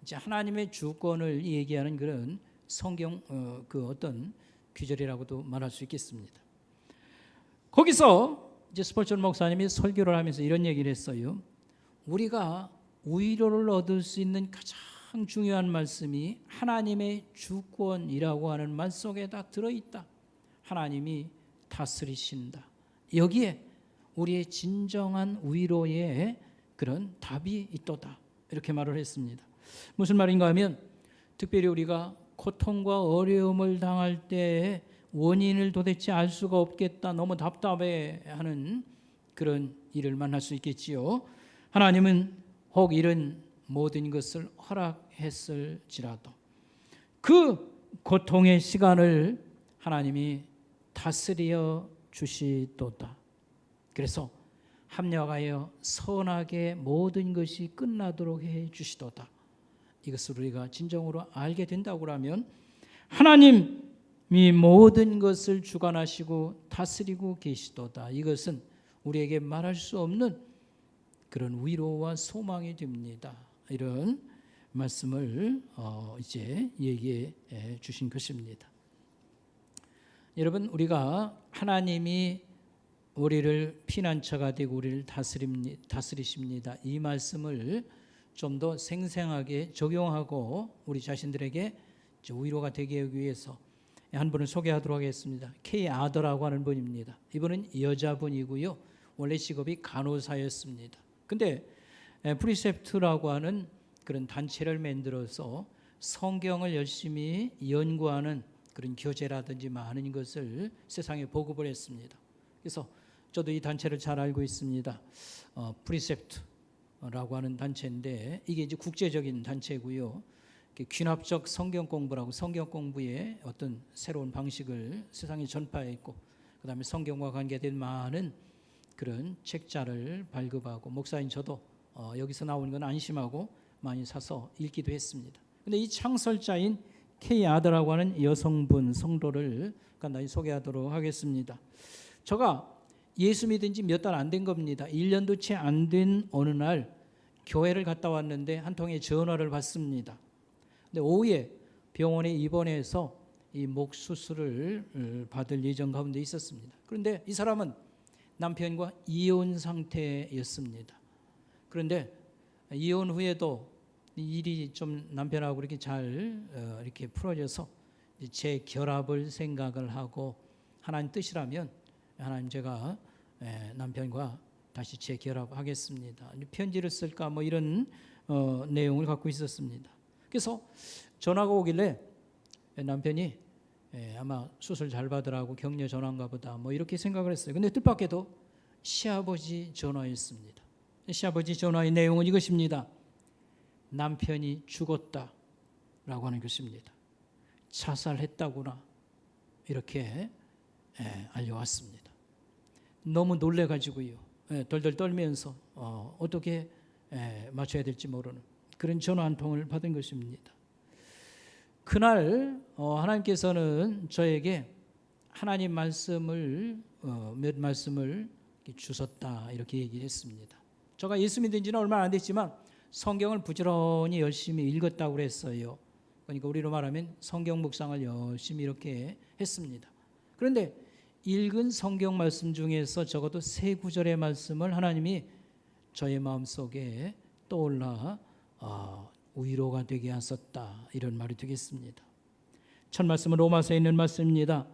B: 이제 하나님의 주권을 얘기하는 그런 성경 그 어떤 귀절이라고도 말할 수 있겠습니다. 거기서 이제 스폴전 목사님이 설교를 하면서 이런 얘기를 했어요. 우리가 위로를 얻을 수 있는 가장 중요한 말씀이 하나님의 주권이라고 하는 말 속에 다 들어있다. 하나님이 다스리신다. 여기에 우리의 진정한 위로의 그런 답이 있도다. 이렇게 말을 했습니다. 무슨 말인가 하면, 특별히 우리가 고통과 어려움을 당할 때 원인을 도대체 알 수가 없겠다, 너무 답답해 하는 그런 일을 만날 수 있겠지요. 하나님은 혹 이런 모든 것을 허락했을지라도 그 고통의 시간을 하나님이 다스려 주시도다. 그래서 합력하여 선하게 모든 것이 끝나도록 해 주시도다. 이것을 우리가 진정으로 알게 된다고 하면 하나님이 모든 것을 주관하시고 다스리고 계시도다. 이것은 우리에게 말할 수 없는 그런 위로와 소망이 됩니다. 이런 말씀을 이제 얘기해 주신 것입니다. 여러분, 우리가 하나님이 우리를 피난처가 되고 우리를 다스리십니다. 이 말씀을 좀 더 생생하게 적용하고 우리 자신들에게 위로가 되게 하기 위해서 한 분을 소개하도록 하겠습니다. K 아더라고 하는 분입니다. 이분은 여자분이고요. 원래 직업이 간호사였습니다. 근데 프리셉트라고 하는 그런 단체를 만들어서 성경을 열심히 연구하는 그런 교재라든지 많은 것을 세상에 보급을 했습니다. 그래서 저도 이 단체를 잘 알고 있습니다. 프리셉트라고 하는 단체인데 이게 이제 국제적인 단체고요. 귀납적 성경 공부라고 성경 공부의 어떤 새로운 방식을 세상에 전파했고, 그다음에 성경과 관계된 많은 그런 책자를 발급하고, 목사인 저도 여기서 나오는 건 안심하고 많이 사서 읽기도 했습니다. 근데 이 창설자인 K 아더라고 하는 여성분 성도를 간단히 소개하도록 하겠습니다. 저가 예수 믿은 지 몇 달 안 된 겁니다. 1년도 채 안 된 어느 날 교회를 갔다 왔는데 한 통의 전화를 받습니다. 근데 오후에 병원에 입원해서 이 목 수술을 받을 예정 가운데 있었습니다. 그런데 이 사람은 남편과 이혼 상태였습니다. 그런데 이혼 후에도 일이 좀 남편하고 이렇게 잘 이렇게 풀어져서 재결합을 생각을 하고, 하나님 뜻이라면 하나님 제가 남편과 다시 재결합하겠습니다. 편지를 쓸까 뭐 이런 내용을 갖고 있었습니다. 그래서 전화가 오길래 남편이 아마 수술 잘 받으라고 격려 전화인가 보다 뭐 이렇게 생각을 했어요. 근데 뜻밖에도 시아버지 전화였습니다. 시아버지 전화의 내용은 이것입니다. 남편이 죽었다라고 하는 것입니다. 자살했다구나, 이렇게 알려왔습니다. 너무 놀래가지고요, 덜덜 떨면서 어떻게 맞춰야 될지 모르는 그런 전화 한 통을 받은 것입니다. 그날 하나님께서는 저에게 하나님 말씀을 몇 말씀을 주셨다, 이렇게 얘기를 했습니다. 제가 예수 믿은 지는 얼마 안 됐지만 성경을 부지런히 열심히 읽었다고 그랬어요. 그러니까 우리로 말하면 성경 묵상을 열심히 이렇게 했습니다. 그런데 읽은 성경 말씀 중에서 적어도 3구절의 말씀을 하나님이 저의 마음속에 떠올라 위로가 되게 하셨다, 이런 말이 되겠습니다. 첫 말씀은 로마서에 있는 말씀입니다.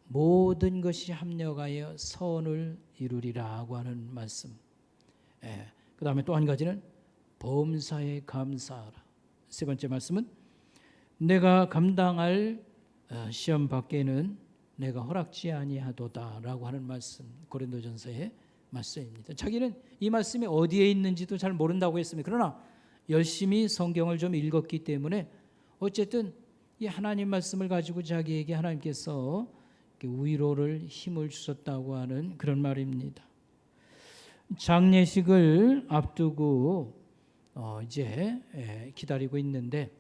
B: 모든 것이 합력하여 선을 이루리라고 하는 말씀. 그 다음에 또 한 가지는 범사에 감사하라. 세 번째 말씀은 내가 감당할 시험 밖에는 내가 허락지 아니하도다라고 하는 말씀, 고린도전서의 말씀입니다. 자기는 이 말씀이 어디에 있는지도 잘 모른다고 했습니다. 그러나 열심히 성경을 좀 읽었기 때문에 어쨌든 이 하나님 말씀을 가지고 자기에게 하나님께서 위로를, 힘을 주셨다고 하는 그런 말입니다. 장례식을 앞두고 이제 기다리고 있는데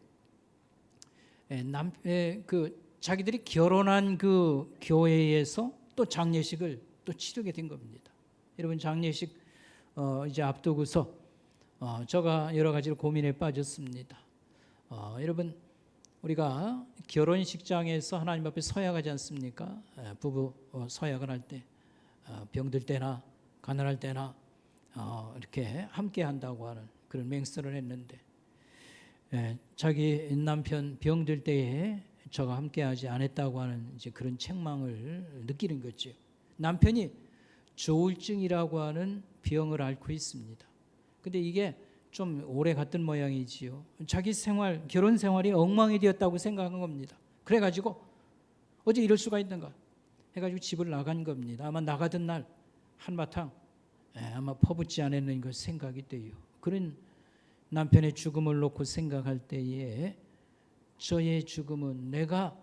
B: 자기들이 결혼한 그 교회에서 또 장례식을 또 치르게 된 겁니다. 여러분, 장례식 이제 앞두고서 제가 여러 가지로 고민에 빠졌습니다. 여러분, 우리가 결혼식장에서 하나님 앞에 서약하지 않습니까? 부부 서약을 할 때 병들 때나 가난할 때나 이렇게 함께 한다고 하는 그런 맹세를 했는데 자기 남편 병들 때에 저가 함께하지 않았다고 하는 이제 그런 책망을 느끼는 거죠. 남편이 조울증이라고 하는 병을 앓고 있습니다. 근데 이게 좀 오래 갔던 모양이지요. 자기 생활, 결혼 생활이 엉망이 되었다고 생각한 겁니다. 그래가지고 어제 이럴 수가 있는가 해가지고 집을 나간 겁니다. 아마 나가던 날 한바탕 아마 퍼붓지 않았는 그 생각이 돼요. 그런 남편의 죽음을 놓고 생각할 때에 저의 죽음은 내가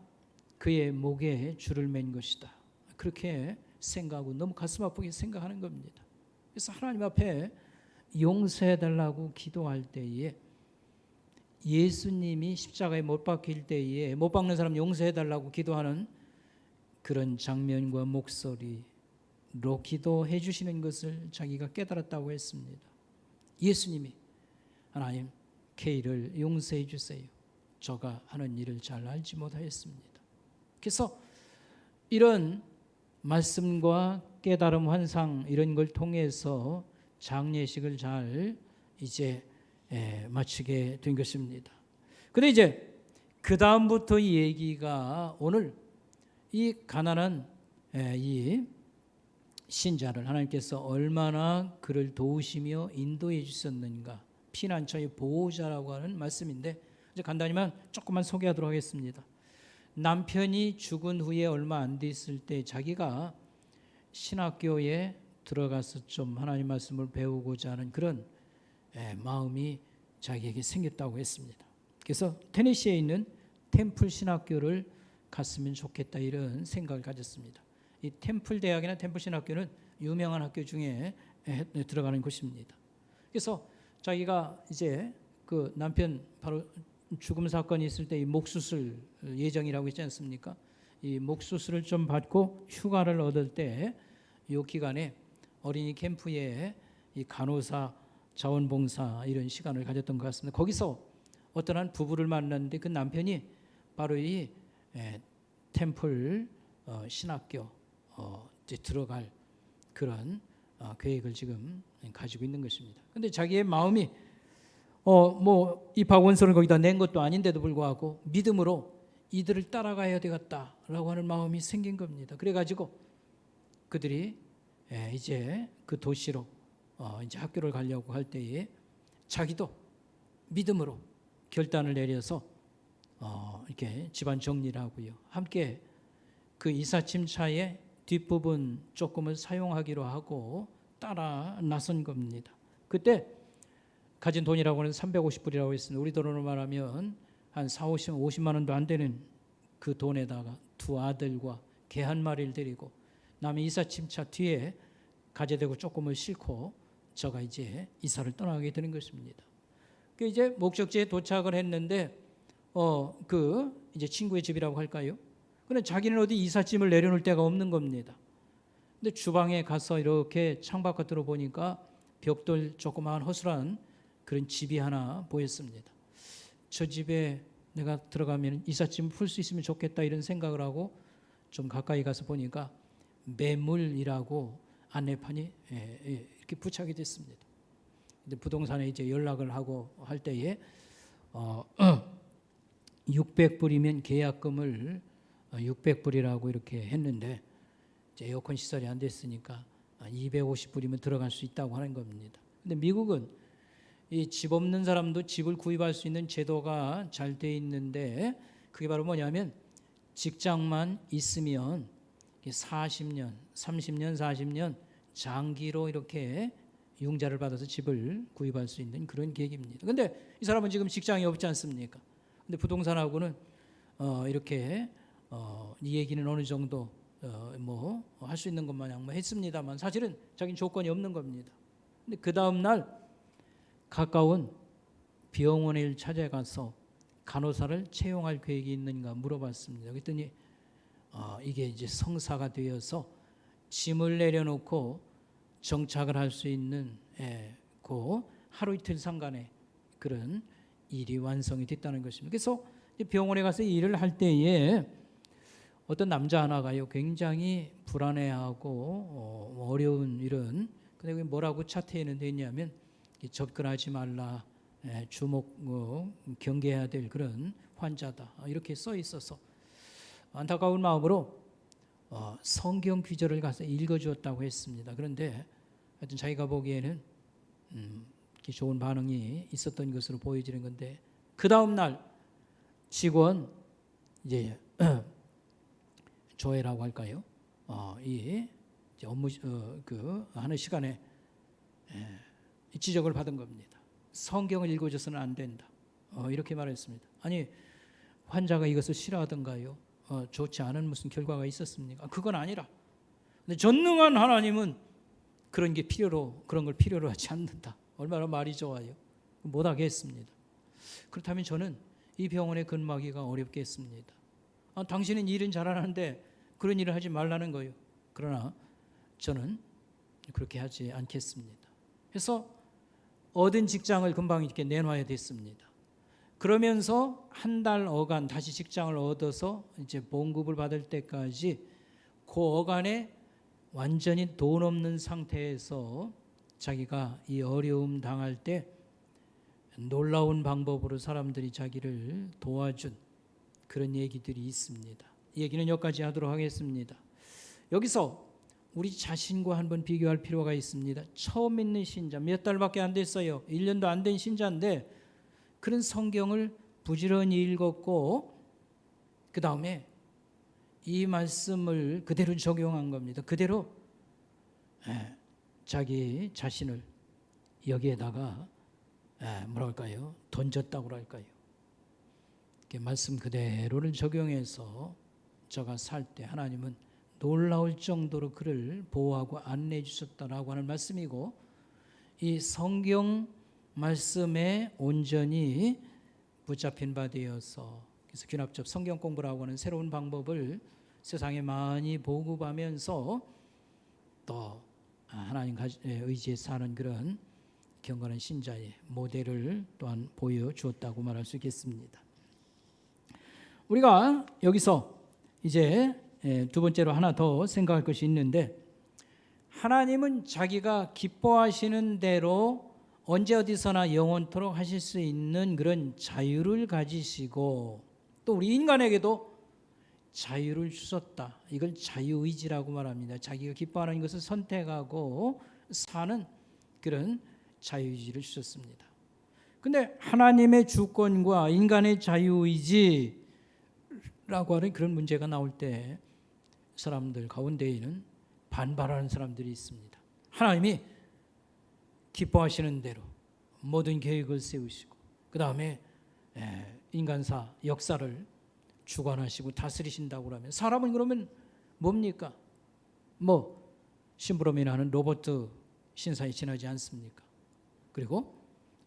B: 그의 목에 줄을 맨 것이다, 그렇게 생각하고 너무 가슴 아프게 생각하는 겁니다. 그래서 하나님 앞에 용서해달라고 기도할 때에 예수님이 십자가에 못 박힐 때에 못 박는 사람 용서해달라고 기도하는 그런 장면과 목소리로 기도해 주시는 것을 자기가 깨달았다고 했습니다. 예수님이 하나님, K를 용서해 주세요. 저가 하는 일을 잘 알지 못하였습니다. 그래서 이런 말씀과 깨달음, 환상 이런 걸 통해서 장례식을 잘 이제 마치게 된 것입니다. 근데 이제 그 다음부터 이 얘기가 오늘 이 가난한 이 신자를 하나님께서 얼마나 그를 도우시며 인도해 주셨는가, 피난처의 보호자라고 하는 말씀인데 이제 간단히만 조금만 소개하도록 하겠습니다. 남편이 죽은 후에 얼마 안 됐을 때 자기가 신학교에 들어가서 좀 하나님 말씀을 배우고자 하는 그런 마음이 자기에게 생겼다고 했습니다. 그래서 테네시에 있는 템플 신학교를 갔으면 좋겠다, 이런 생각을 가졌습니다. 이 템플 대학이나 템플 신학교는 유명한 학교 중에 들어가는 곳입니다. 그래서 자기가 이제 그 남편 바로 죽음 사건이 있을 때 이 목수술 예정이라고 했지 않습니까? 이 목수술을 좀 받고 휴가를 얻을 때 이 기간에 어린이 캠프에 이 간호사, 자원봉사 이런 시간을 가졌던 것 같습니다. 거기서 어떤 한 부부를 만났는데 그 남편이 바로 이 템플 신학교 이제 들어갈 그런 계획을 지금 가지고 있는 것입니다. 그런데 자기의 마음이 뭐 입학 원서를 거기다 낸 것도 아닌데도 불구하고 믿음으로 이들을 따라가야 되겠다라고 하는 마음이 생긴 겁니다. 그래가지고 그들이 이제 그 도시로 이제 학교를 가려고 할 때에 자기도 믿음으로 결단을 내려서 이렇게 집안 정리를 하고요. 함께 그 이삿짐차의 뒷부분 조금을 사용하기로 하고 따라 나선 겁니다. 그때 가진 돈이라고 하는 350불이라고 했습니다. 우리 돈으로 말하면 한 50만 원도 안 되는 그 돈에다가 두 아들과 개 한 마리를 데리고 남의 이삿짐차 뒤에 가재대고 조금을 싣고 저가 이제 이사를 떠나게 되는 것입니다. 그 이제 목적지에 도착을 했는데 그 이제 친구의 집이라고 할까요? 그런데 자기는 어디 이삿짐을 내려놓을 데가 없는 겁니다. 근데 주방에 가서 이렇게 창바깥으로 보니까 벽돌 조그마한 허술한 그런 집이 하나 보였습니다. 저 집에 내가 들어가면 이삿짐을 풀 수 있으면 좋겠다, 이런 생각을 하고 좀 가까이 가서 보니까 매물이라고 안내판이 이렇게 부착이 됐습니다. 근데 부동산에 이제 연락을 하고 할 때에 600불이면 계약금을 600불이라고 이렇게 했는데 이제 에어컨 시설이 안 됐으니까 250불이면 들어갈 수 있다고 하는 겁니다. 근데 미국은 이 집 없는 사람도 집을 구입할 수 있는 제도가 잘 돼 있는데 그게 바로 뭐냐면 직장만 있으면 40년, 30년, 40년 장기로 이렇게 융자를 받아서 집을 구입할 수 있는 그런 계획입니다. 근데 이 사람은 지금 직장이 없지 않습니까? 근데 부동산하고는 이렇게 이 얘기는 어느 정도 뭐 할 수 있는 것 마냥 뭐 했습니다만 사실은 자기는 조건이 없는 겁니다. 근데 그 다음 날 가까운 병원에 찾아가서 간호사를 채용할 계획이 있는가 물어봤습니다. 그랬더니 이게 이제 성사가 되어서 짐을 내려놓고 정착을 할 수 있는 그 하루 이틀 상간에 그런 일이 완성이 됐다는 것입니다. 그래서 병원에 가서 일을 할 때에 어떤 남자 하나가요 굉장히 불안해하고 어려운 일은 근데 뭐라고 차트에는 되냐면 접근하지 말라 주목 경계해야 될 그런 환자다 이렇게 써 있어서 안타까운 마음으로 성경 구절을 가서 읽어주었다고 했습니다. 그런데 하여튼 자기가 보기에는 좋은 반응이 있었던 것으로 보여지는 건데 그 다음 날 직원 이제 조회라고 할까요? 이 업무 그 하는 시간에 지적을 받은 겁니다. 성경을 읽어줘서는 안 된다. 이렇게 말했습니다. 아니 환자가 이것을 싫어하던가요? 좋지 않은 무슨 결과가 있었습니까? 그건 아니라. 근데 전능한 하나님은 그런 걸 필요로 하지 않는다. 얼마나 말이 좋아요. 못하게 했습니다. 그렇다면 저는 이 병원에 근무하기가 어렵겠습니다. 당신은 일은 잘하는데 그런 일을 하지 말라는 거예요. 그러나 저는 그렇게 하지 않겠습니다. 그래서 얻은 직장을 금방 이렇게 내놔야 됐습니다. 그러면서 한 달 어간 다시 직장을 얻어서 이제 봉급을 받을 때까지 그 어간에 완전히 돈 없는 상태에서 자기가 이 어려움 당할 때 놀라운 방법으로 사람들이 자기를 도와준 그런 얘기들이 있습니다. 이 얘기는 여기까지 하도록 하겠습니다. 여기서 우리 자신과 한번 비교할 필요가 있습니다. 처음 믿는 신자, 몇 달밖에 안 됐어요. 1년도 안 된 신자인데 그런 성경을 부지런히 읽었고 그 다음에 이 말씀을 그대로 적용한 겁니다. 그대로 자기 자신을 여기에다가 뭐랄까요? 던졌다고 할까요? 말씀 그대로를 적용해서 저가 살 때 하나님은 놀라울 정도로 그를 보호하고 안내해 주셨다라고 하는 말씀이고 이 성경 말씀에 온전히 붙잡힌 바 되어서 그래서 귀납적 성경 공부라고 하는 새로운 방법을 세상에 많이 보급하면서 또 하나님 의지에 사는 그런 경건한 신자의 모델을 또한 보여주었다고 말할 수 있겠습니다. 우리가 여기서 이제 두 번째로 하나 더 생각할 것이 있는데 하나님은 자기가 기뻐하시는 대로 언제 어디서나 영원토록 하실 수 있는 그런 자유를 가지시고 또 우리 인간에게도 자유를 주셨다. 이걸 자유의지라고 말합니다. 자기가 기뻐하는 것을 선택하고 사는 그런 자유의지를 주셨습니다. 근데 하나님의 주권과 인간의 자유의지라고 하는 그런 문제가 나올 때 사람들 가운데에는 반발하는 사람들이 있습니다. 하나님이 기뻐하시는 대로 모든 계획을 세우시고 그 다음에 인간사 역사를 주관하시고 다스리신다고 하면 사람은 그러면 뭡니까? 뭐 심부름이나 하는 로버트 신사에 지나지 않습니까? 그리고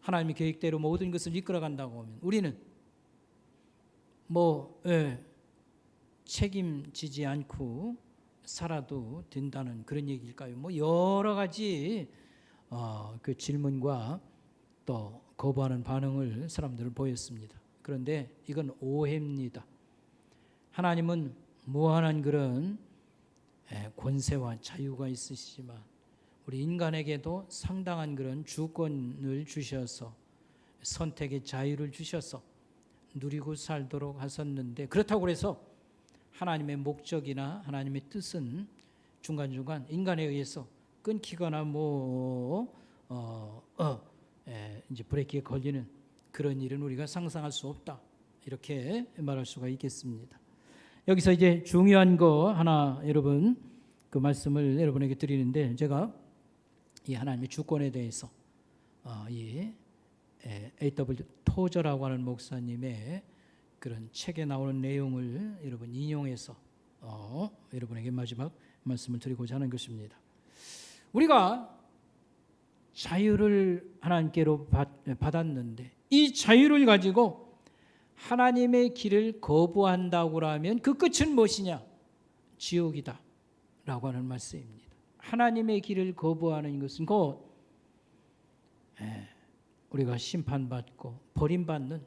B: 하나님의 계획대로 모든 것을 이끌어간다고 하면 우리는 책임지지 않고 살아도 된다는 그런 얘기일까요? 뭐 여러 가지 그 질문과 또 거부하는 반응을 사람들은 보였습니다. 그런데 이건 오해입니다. 하나님은 무한한 그런 권세와 자유가 있으시지만 우리 인간에게도 상당한 그런 주권을 주셔서 선택의 자유를 주셔서 누리고 살도록 하셨는데, 그렇다고 해서 하나님의 목적이나 하나님의 뜻은 중간중간 인간에 의해서 끊기거나 이제 브레이크에 걸리는 그런 일은 우리가 상상할 수 없다, 이렇게 말할 수가 있겠습니다. 여기서 이제 중요한 거 하나 여러분 그 말씀을 여러분에게 드리는데, 제가 이 하나님의 주권에 대해서 이 A.W. 토저라고 하는 목사님의 그런 책에 나오는 내용을 여러분 인용해서 여러분에게 마지막 말씀을 드리고자 하는 것입니다. 우리가 자유를 하나님께로 받았는데 이 자유를 가지고 하나님의 길을 거부한다고 하면 그 끝은 무엇이냐? 지옥이다 라고 하는 말씀입니다. 하나님의 길을 거부하는 것은 곧 우리가 심판받고 버림받는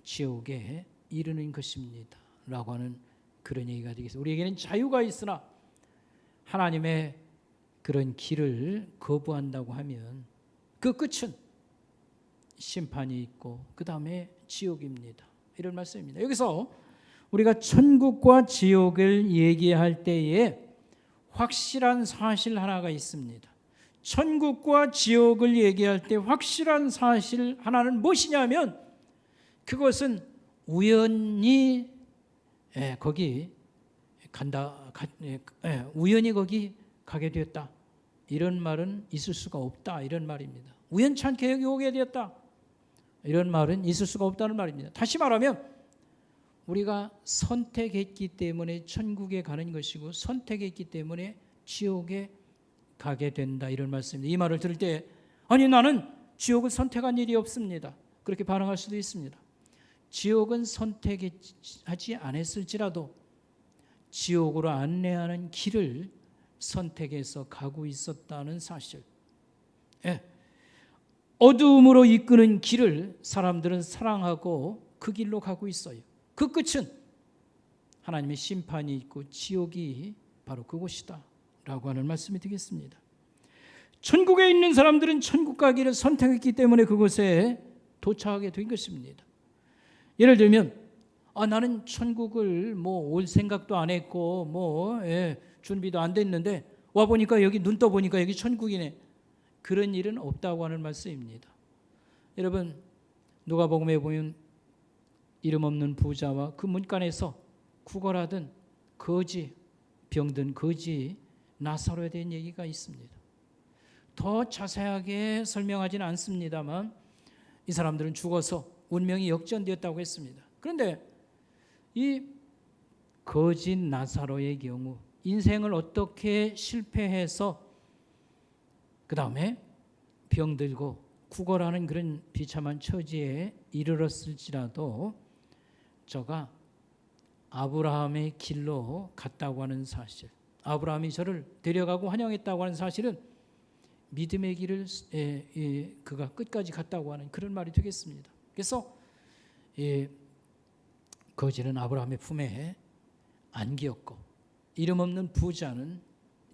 B: 지옥에 이르는 것입니다 라고 하는 그런 얘기가 되겠습니다. 우리에게는 자유가 있으나 하나님의 그런 길을 거부한다고 하면 그 끝은 심판이 있고 그 다음에 지옥입니다, 이런 말씀입니다. 여기서 우리가 천국과 지옥을 얘기할 때에 확실한 사실 하나가 있습니다. 천국과 지옥을 얘기할 때 확실한 사실 하나는 무엇이냐면, 그것은 우연히 거기 우연히 거기 가게 되었다, 이런 말은 있을 수가 없다, 이런 말입니다. 우연찮게 여기 오게 되었다, 이런 말은 있을 수가 없다는 말입니다. 다시 말하면 우리가 선택했기 때문에 천국에 가는 것이고 선택했기 때문에 지옥에 가게 된다, 이런 말씀입니다. 이 말을 들을 때 아니 나는 지옥을 선택한 일이 없습니다, 그렇게 반응할 수도 있습니다. 지옥은 선택하지 않았을지라도 지옥으로 안내하는 길을 선택해서 가고 있었다는 사실. 어두움으로 이끄는 길을 사람들은 사랑하고 그 길로 가고 있어요. 그 끝은 하나님의 심판이 있고 지옥이 바로 그곳이다 라고 하는 말씀이 되겠습니다. 천국에 있는 사람들은 천국 가기를 선택했기 때문에 그곳에 도착하게 된 것입니다. 예를 들면 나는 천국을 올 생각도 안 했고 준비도 안 됐는데 와보니까 여기 눈 떠보니까 여기 천국이네, 그런 일은 없다고 하는 말씀입니다. 여러분 누가복음에 보면 이름 없는 부자와 그 문간에서 구걸하던 거지, 병든 거지 나사로에 대한 얘기가 있습니다. 더 자세하게 설명하지는 않습니다만 이 사람들은 죽어서 운명이 역전되었다고 했습니다. 그런데 이 거지 나사로의 경우 인생을 어떻게 실패해서 그 다음에 병들고 구걸하는 그런 비참한 처지에 이르렀을지라도 저가 아브라함의 길로 갔다고 하는 사실, 아브라함이 저를 데려가고 환영했다고 하는 사실은 믿음의 길을 그가 끝까지 갔다고 하는 그런 말이 되겠습니다. 그래서 거지는 아브라함의 품에 안기었고 이름 없는 부자는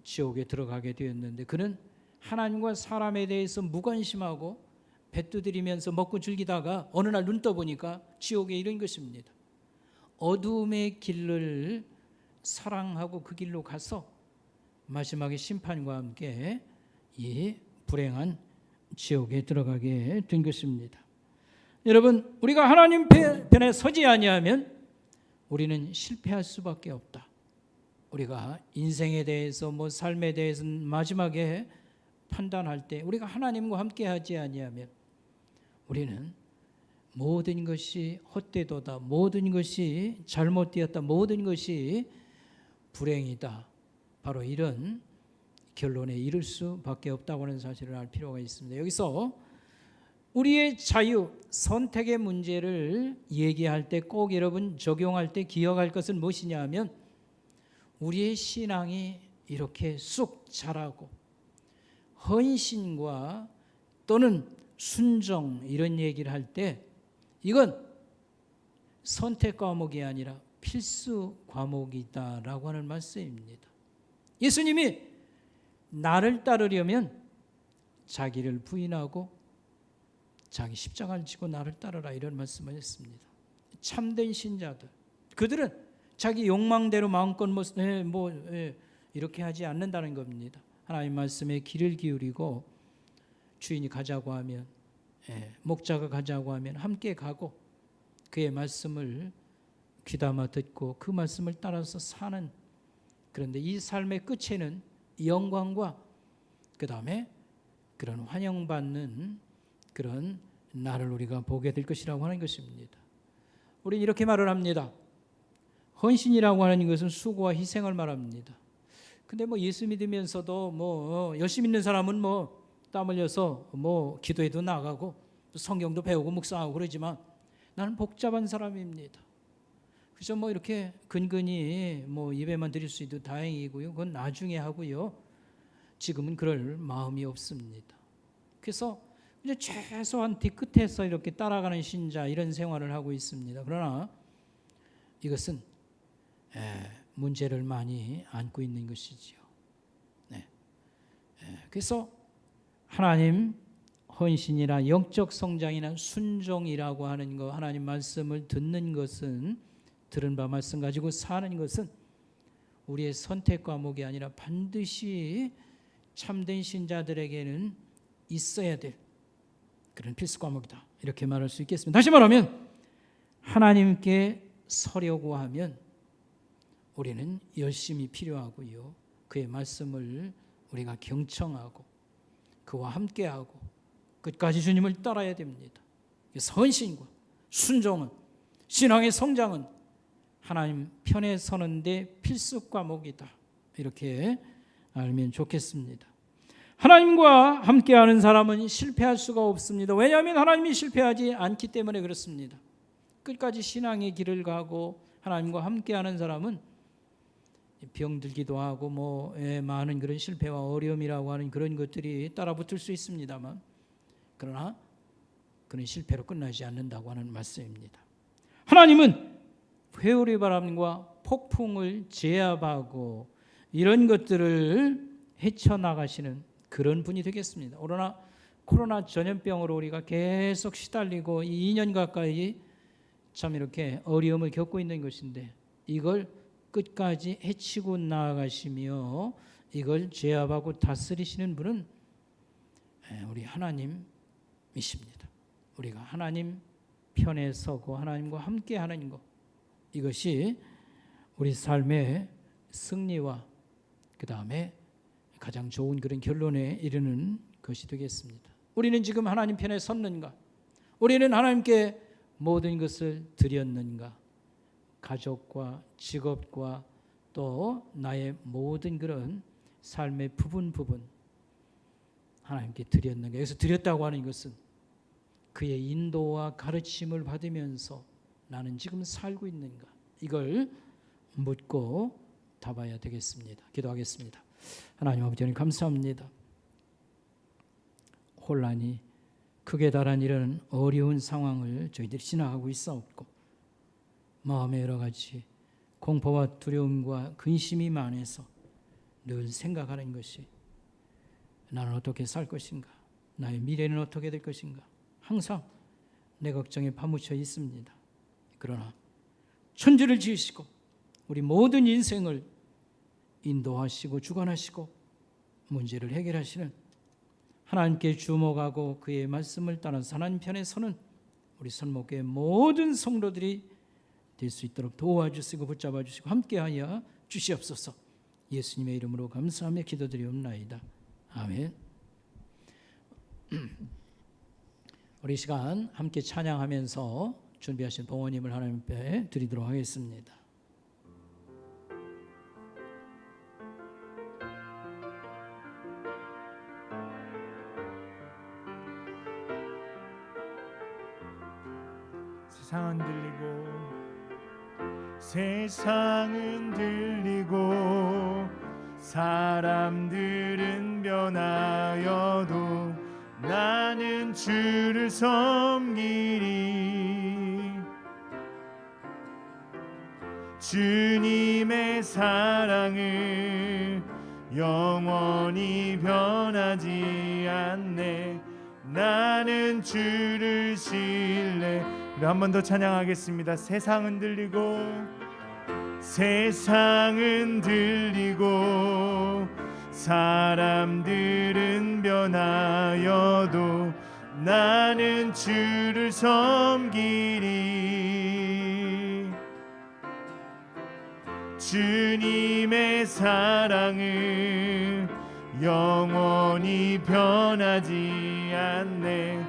B: 지옥에 들어가게 되었는데, 그는 하나님과 사람에 대해서 무관심하고 배 두드리면서 먹고 즐기다가 어느 날 눈 떠보니까 지옥에 이른 것입니다. 어두움의 길을 사랑하고 그 길로 가서 마지막에 심판과 함께 이 불행한 지옥에 들어가게 된 것입니다. 여러분 우리가 하나님 편에 서지 아니하면 우리는 실패할 수밖에 없다. 우리가 인생에 대해서 삶에 대해서 마지막에 판단할 때 우리가 하나님과 함께 하지 아니하면 우리는 모든 것이 헛되도다, 모든 것이 잘못되었다, 모든 것이 불행이다, 바로 이런 결론에 이를 수밖에 없다고 하는 사실을 알 필요가 있습니다. 여기서 우리의 자유, 선택의 문제를 얘기할 때 꼭 여러분 적용할 때 기억할 것은 무엇이냐 하면, 우리의 신앙이 이렇게 쑥 자라고 헌신과 또는 순종 이런 얘기를 할 때 이건 선택 과목이 아니라 필수 과목이다라고 하는 말씀입니다. 예수님이 나를 따르려면 자기를 부인하고 자기 십자가를 지고 나를 따르라 이런 말씀을 했습니다. 참된 신자들, 그들은 자기 욕망대로 마음껏 이렇게 하지 않는다는 겁니다. 하나님 말씀에 귀를 기울이고 주인이 가자고 하면, 목자가 가자고 하면 함께 가고 그의 말씀을 귀담아 듣고 그 말씀을 따라서 사는, 그런데 이 삶의 끝에는 영광과 그 다음에 그런 환영받는 그런 날을 우리가 보게 될 것이라고 하는 것입니다. 우리는 이렇게 말을 합니다. 헌신이라고 하는 것은 수고와 희생을 말합니다. 근데 예수 믿으면서도 열심히 있는 사람은 땀 흘려서 기도에도 나가고 성경도 배우고 묵상하고 그러지만 나는 복잡한 사람입니다. 그래서 이렇게 근근히 예배만 드릴 수 있도 다행이고요. 그건 나중에 하고요. 지금은 그럴 마음이 없습니다. 그래서 이제 최소한 뒤끝에서 이렇게 따라가는 신자 이런 생활을 하고 있습니다. 그러나 이것은 문제를 많이 안고 있는 것이지요. 그래서 하나님 헌신이나 영적 성장이나 순종이라고 하는 것, 하나님 말씀을 듣는 것은, 들은 바 말씀 가지고 사는 것은 우리의 선택 과목이 아니라 반드시 참된 신자들에게는 있어야 될 그런 필수 과목이다, 이렇게 말할 수 있겠습니다. 다시 말하면 하나님께 서려고 하면 우리는 열심히 필요하고요, 그의 말씀을 우리가 경청하고 그와 함께하고 끝까지 주님을 따라야 됩니다. 헌신과 순종은, 신앙의 성장은 하나님 편에 서는데 필수 과목이다, 이렇게 알면 좋겠습니다. 하나님과 함께하는 사람은 실패할 수가 없습니다. 왜냐하면 하나님이 실패하지 않기 때문에 그렇습니다. 끝까지 신앙의 길을 가고 하나님과 함께하는 사람은 병들기도 하고 많은 그런 실패와 어려움이라고 하는 그런 것들이 따라붙을 수 있습니다만, 그러나 그는 실패로 끝나지 않는다고 하는 말씀입니다. 하나님은 회오리 바람과 폭풍을 제압하고 이런 것들을 헤쳐나가시는 그런 분이 되겠습니다. 그러나 코로나 전염병으로 우리가 계속 시달리고 2년 가까이 참 이렇게 어려움을 겪고 있는 것인데, 이걸 끝까지 헤치고 나아가시며 이걸 제압하고 다스리시는 분은 우리 하나님이십니다. 우리가 하나님 편에 서고 하나님과 함께하는 것, 이것이 우리 삶의 승리와 그 다음에 가장 좋은 그런 결론에 이르는 것이 되겠습니다. 우리는 지금 하나님 편에 섰는가? 우리는 하나님께 모든 것을 드렸는가? 가족과 직업과 또 나의 모든 그런 삶의 부분 하나님께 드렸는가? 여기서 드렸다고 하는 것은 그의 인도와 가르침을 받으면서 나는 지금 살고 있는가? 이걸 묻고 답아야 되겠습니다. 기도하겠습니다. 하나님 아버지, 하나님 감사합니다. 혼란이 극에 달한 이런 어려운 상황을 저희들이 지나가고 있사옵고, 마음에 여러 가지 공포와 두려움과 근심이 많아서 늘 생각하는 것이, 나는 어떻게 살 것인가? 나의 미래는 어떻게 될 것인가? 항상 내 걱정에 파묻혀 있습니다. 그러나 천지를 지으시고 우리 모든 인생을 인도하시고 주관하시고 문제를 해결하시는 하나님께 주목하고 그의 말씀을 따라 하나님 편에 서는 우리 선목교회 모든 성도들이 될 수 있도록 도와주시고 붙잡아 주시고 함께하여 주시옵소서. 예수님의 이름으로 감사하며 기도드리옵나이다. 아멘. 우리 시간 함께 찬양하면서 준비하신 봉헌님을 하나님 앞에 드리도록 하겠습니다.
F: 세상은 들리고 사람들은 변하여도 나는 주를 섬기리. 주님의 사랑을 영원히 변하지 않네. 나는 주를 신뢰. 우리 한 번 더 찬양하겠습니다. 세상은 들리고 세상은 들리고 사람들은 변하여도 나는 주를 섬기리. 주님의 사랑은 영원히 변하지 않네.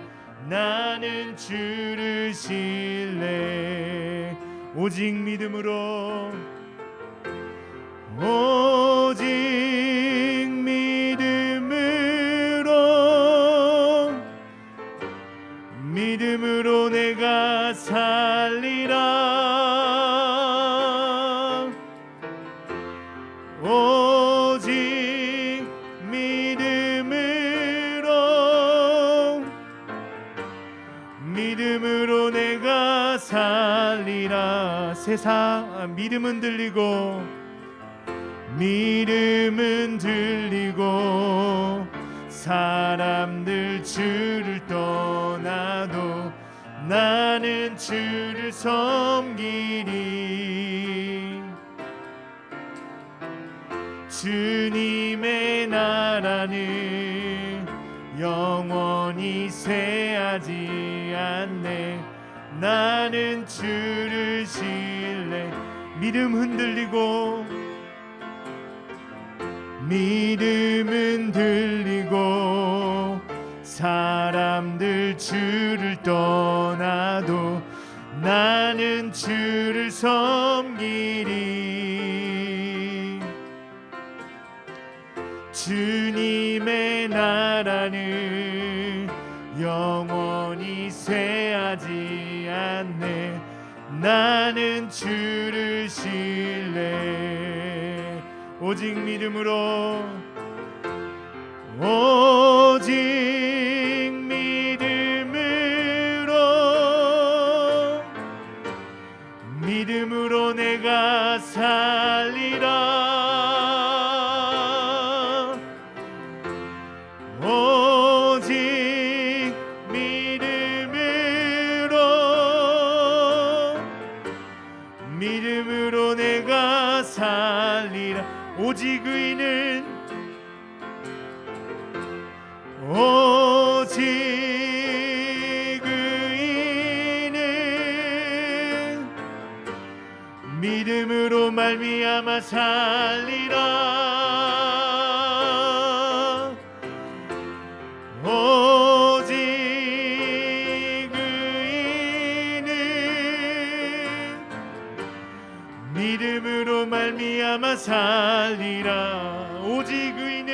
F: 나는 주를 신뢰. 오직 믿음으로 오직 믿음으로 내가 살리라. 오직 믿음으로 내가 살리라. 세상 믿음은 들리고 사람들 주를 떠나도 나는 주를 섬기리. 주님의 나라는 영원히 쇠하지 않네. 나는 주를 신뢰. 믿음은 들리고 사람들 주를 떠나도 나는 주를 섬기리. 주님의 나라는 영원히 쇠하지 않네. 나는 주를 신뢰. 오직 믿음으로 내가 살리라. 오직 믿음으로 내가 살리라. 오직 의인은 믿음으로 말미암아 살리라. 오직 의인은 믿음으로 말미암아 살리라. 오직 의인은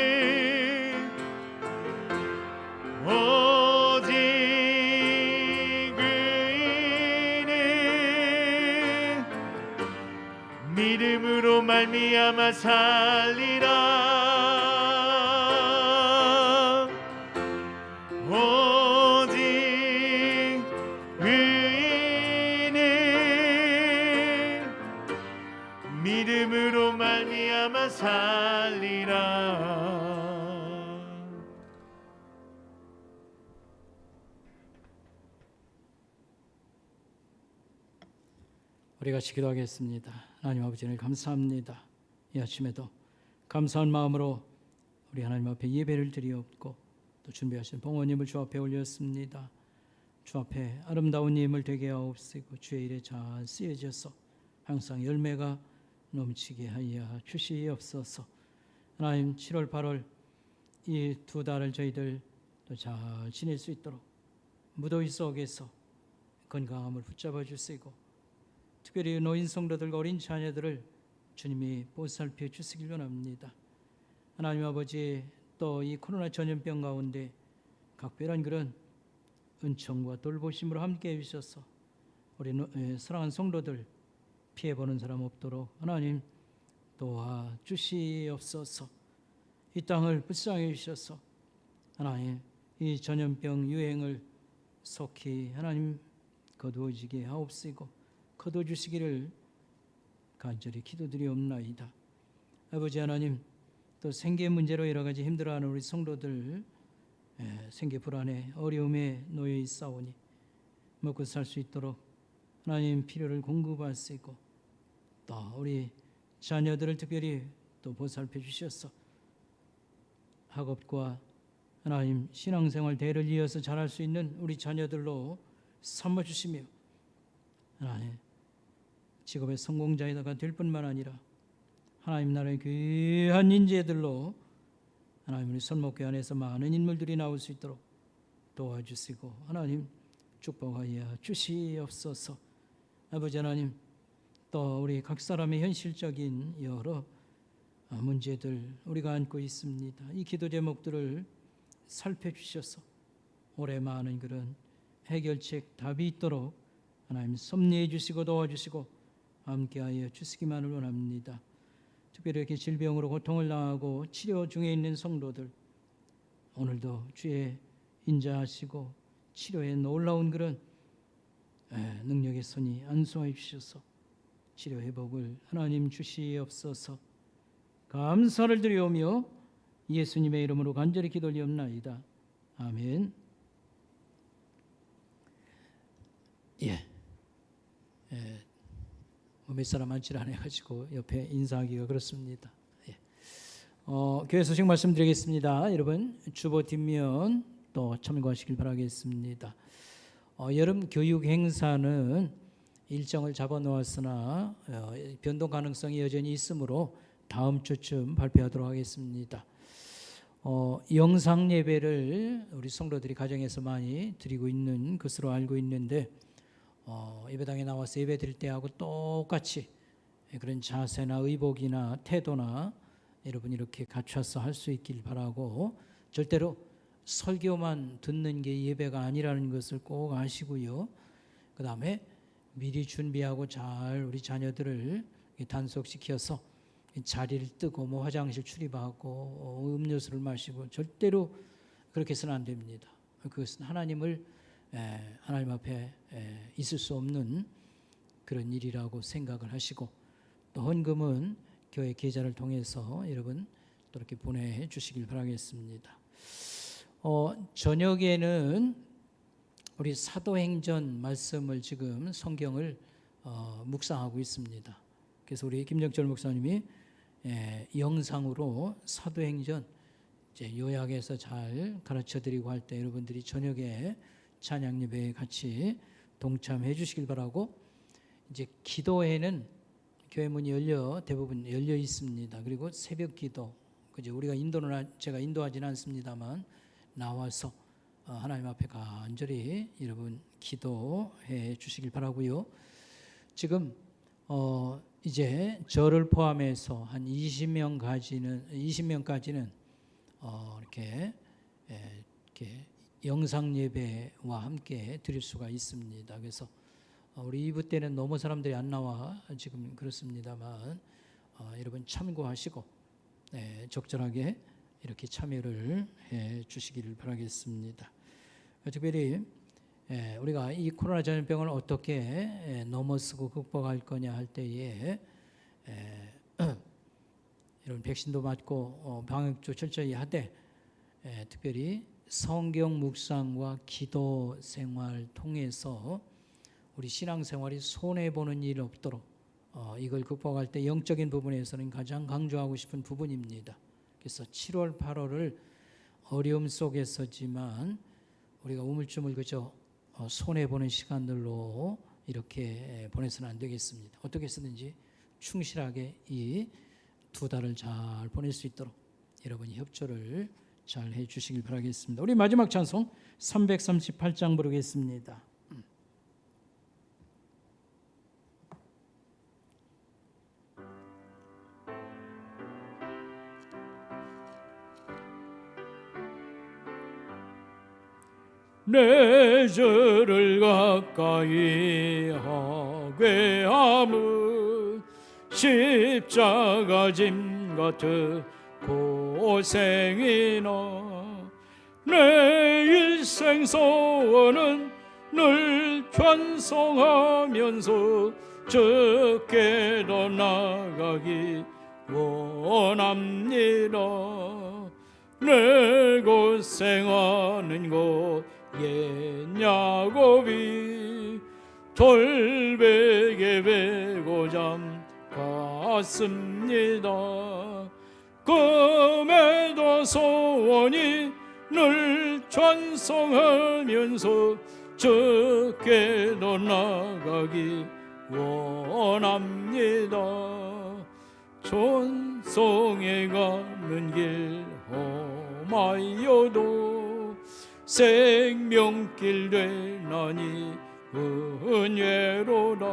F: 믿음으로 말미암아 살리라. 오직 의인은 믿음으로 말미암아 살리라.
B: 우리 같이 기도하겠습니다. 하나님 아버지, 늘 감사합니다. 이 아침에도 감사한 마음으로 우리 하나님 앞에 예배를 드리옵고 또 준비하신 봉헌님을 주 앞에 올렸습니다. 주 앞에 아름다운 예물 되게 하옵시고 주의 일에 잘 쓰여져서 항상 열매가 넘치게 하여 주시옵소서. 하나님, 7월 8월 이 두 달을 저희들 또 잘 지낼 수 있도록 무더위 속에서 건강함을 붙잡아 주시고 특별히 노인 성도들과 어린 자녀들을 주님이 보살펴 주시길 원합니다. 하나님 아버지, 또 이 코로나 전염병 가운데 각별한 그런 은총과 돌보심으로 함께해 주셔서 우리 사랑하는 성도들 피해보는 사람 없도록 하나님 도와주시옵소서. 이 땅을 불쌍해 주셔서 하나님 이 전염병 유행을 속히 하나님 거두어지게 하옵시고 거둬주시기를 간절히 기도드리옵나이다. 아버지 하나님, 또 생계 문제로 여러 가지 힘들어하는 우리 성도들 생계 불안에 어려움에 놓여 있사오니 먹고 살 수 있도록 하나님 필요를 공급하시고 또 우리 자녀들을 특별히 또 보살펴 주셔서 학업과 하나님 신앙생활 대를 이어서 잘할 수 있는 우리 자녀들로 삼아 주시며 하나님 직업의 성공자가 될 뿐만 아니라 하나님 나라의 귀한 인재들로 하나님 우리 선목교 안에서 많은 인물들이 나올 수 있도록 도와주시고 하나님 축복하여 주시옵소서. 아버지 하나님 또 우리 각 사람의 현실적인 여러 문제들 우리가 안고 있습니다. 이 기도 제목들을 살펴주셔서 올해 많은 그런 해결책 답이 있도록 하나님 섭리해 주시고 도와주시고 함께하여 주시기만을 원합니다. 특별히 이렇게 질병으로 고통을 당하고 치료 중에 있는 성도들 오늘도 주의 인자하시고 치료에 놀라운 그런 능력의 손이 안수하여 주셔서 치료 회복을 하나님 주시옵소서. 감사를 드리오며 예수님의 이름으로 간절히 기도드리옵나이다. 아멘. 몇 사람 많지 않아가지고 옆에 인사하기가 그렇습니다. 교회 소식 말씀드리겠습니다. 여러분 주보 뒷면 또 참고하시길 바라겠습니다. 여름 교육 행사는 일정을 잡아놓았으나 변동 가능성이 여전히 있으므로 다음 주쯤 발표하도록 하겠습니다. 영상 예배를 우리 성도들이 가정에서 많이 드리고 있는 것으로 알고 있는데 예배당에 나와서 예배 드릴 때하고 똑같이 그런 자세나 의복이나 태도나 여러분 이렇게 갖춰서 할 수 있길 바라고 절대로 설교만 듣는 게 예배가 아니라는 것을 꼭 아시고요. 그 다음에 미리 준비하고 잘 우리 자녀들을 단속시켜서 자리를 뜨고 뭐 화장실 출입하고 음료수를 마시고 절대로 그렇게 해서는 안 됩니다. 그것은 하나님 앞에 있을 수 없는 그런 일이라고 생각을 하시고 또 헌금은 교회 계좌를 통해서 여러분 또 이렇게 보내주시길 바라겠습니다. 저녁에는 우리 사도행전 말씀을 지금 성경을 묵상하고 있습니다. 그래서 우리 김정철 목사님이 영상으로 사도행전 이제 요약해서 잘 가르쳐드리고 할 때 여러분들이 저녁에 찬양 예배에 같이 동참해 주시길 바라고 이제 기도회는 교회 문이 대부분 열려 있습니다. 그리고 새벽 기도 그죠? 우리가 제가 인도하지는 않습니다만 나와서 하나님 앞에 간절히 여러분 기도해 주시길 바라고요. 지금 이제 저를 포함해서 한 20명까지는 이렇게 영상 예배와 함께 드릴 수가 있습니다. 그래서 우리 2부 때는 너무 사람들이 안 나와 지금 그렇습니다만 여러분 참고하시고 적절하게 이렇게 참여를 해 주시기를 바라겠습니다. 특별히 우리가 이 코로나 전염병을 어떻게 넘어서고 극복할 거냐 할 때에 이런 백신도 맞고 방역도 철저히 하되 특별히 성경 묵상과 기도 생활 통해서 우리 신앙생활이 손해보는 일 없도록 이걸 극복할 때 영적인 부분에서는 가장 강조하고 싶은 부분입니다. 그래서 7월 8월을 어려움 속에서지만 우리가 우물쭈물 그저 손해보는 시간들로 이렇게 보내서는 안 되겠습니다. 어떻게 해서든지 충실하게 이 2달을 잘 보낼 수 있도록 여러분이 협조를 잘 해주시길 바라겠습니다. 우리 마지막 찬송 338장 부르겠습니다.
A: 내 저를 가까이 하게 함은 십자가 짐 같은 고생이나 내 일생 소원은 늘 찬송하면서 주께로 나가기 원합니다. 내 고생하는 곳 옛 야곱이 돌베개 베고 잠 갔습니다. 금에도 소원이 늘 찬송하면서 주께로 나가기 원합니다. 전성에 가는 길 험하여도 생명길 되나니 은혜로라.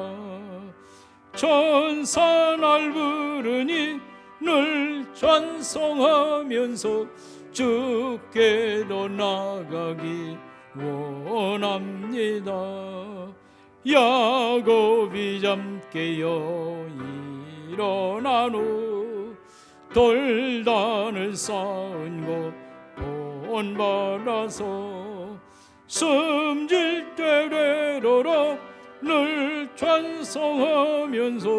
A: 천사 날 부르니 늘 찬송하면서 주께로 나가기 원합니다. 야곱이 잠깨어 일어난 후 돌단을 쌓은 곳 본받아서 숨질 때 되도록 늘 찬송하면서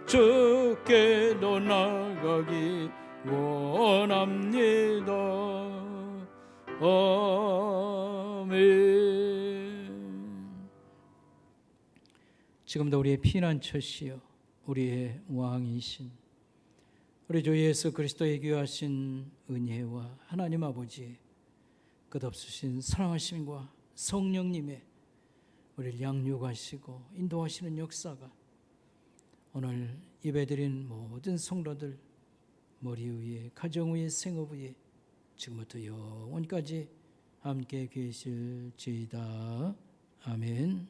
A: 주께로 나가기 원합니다. 아멘.
B: 지금도 우리의 피난처시여 우리의 왕이신 우리 주 예수 그리스도의 귀하신 은혜와 하나님 아버지 끝없으신 사랑하심과 성령님의 우리를 양육하시고 인도하시는 역사가 오늘 예배드린 모든 성도들 머리 위에 가정 위에 생업 위에 지금부터 영원까지 함께 계실지이다. 아멘.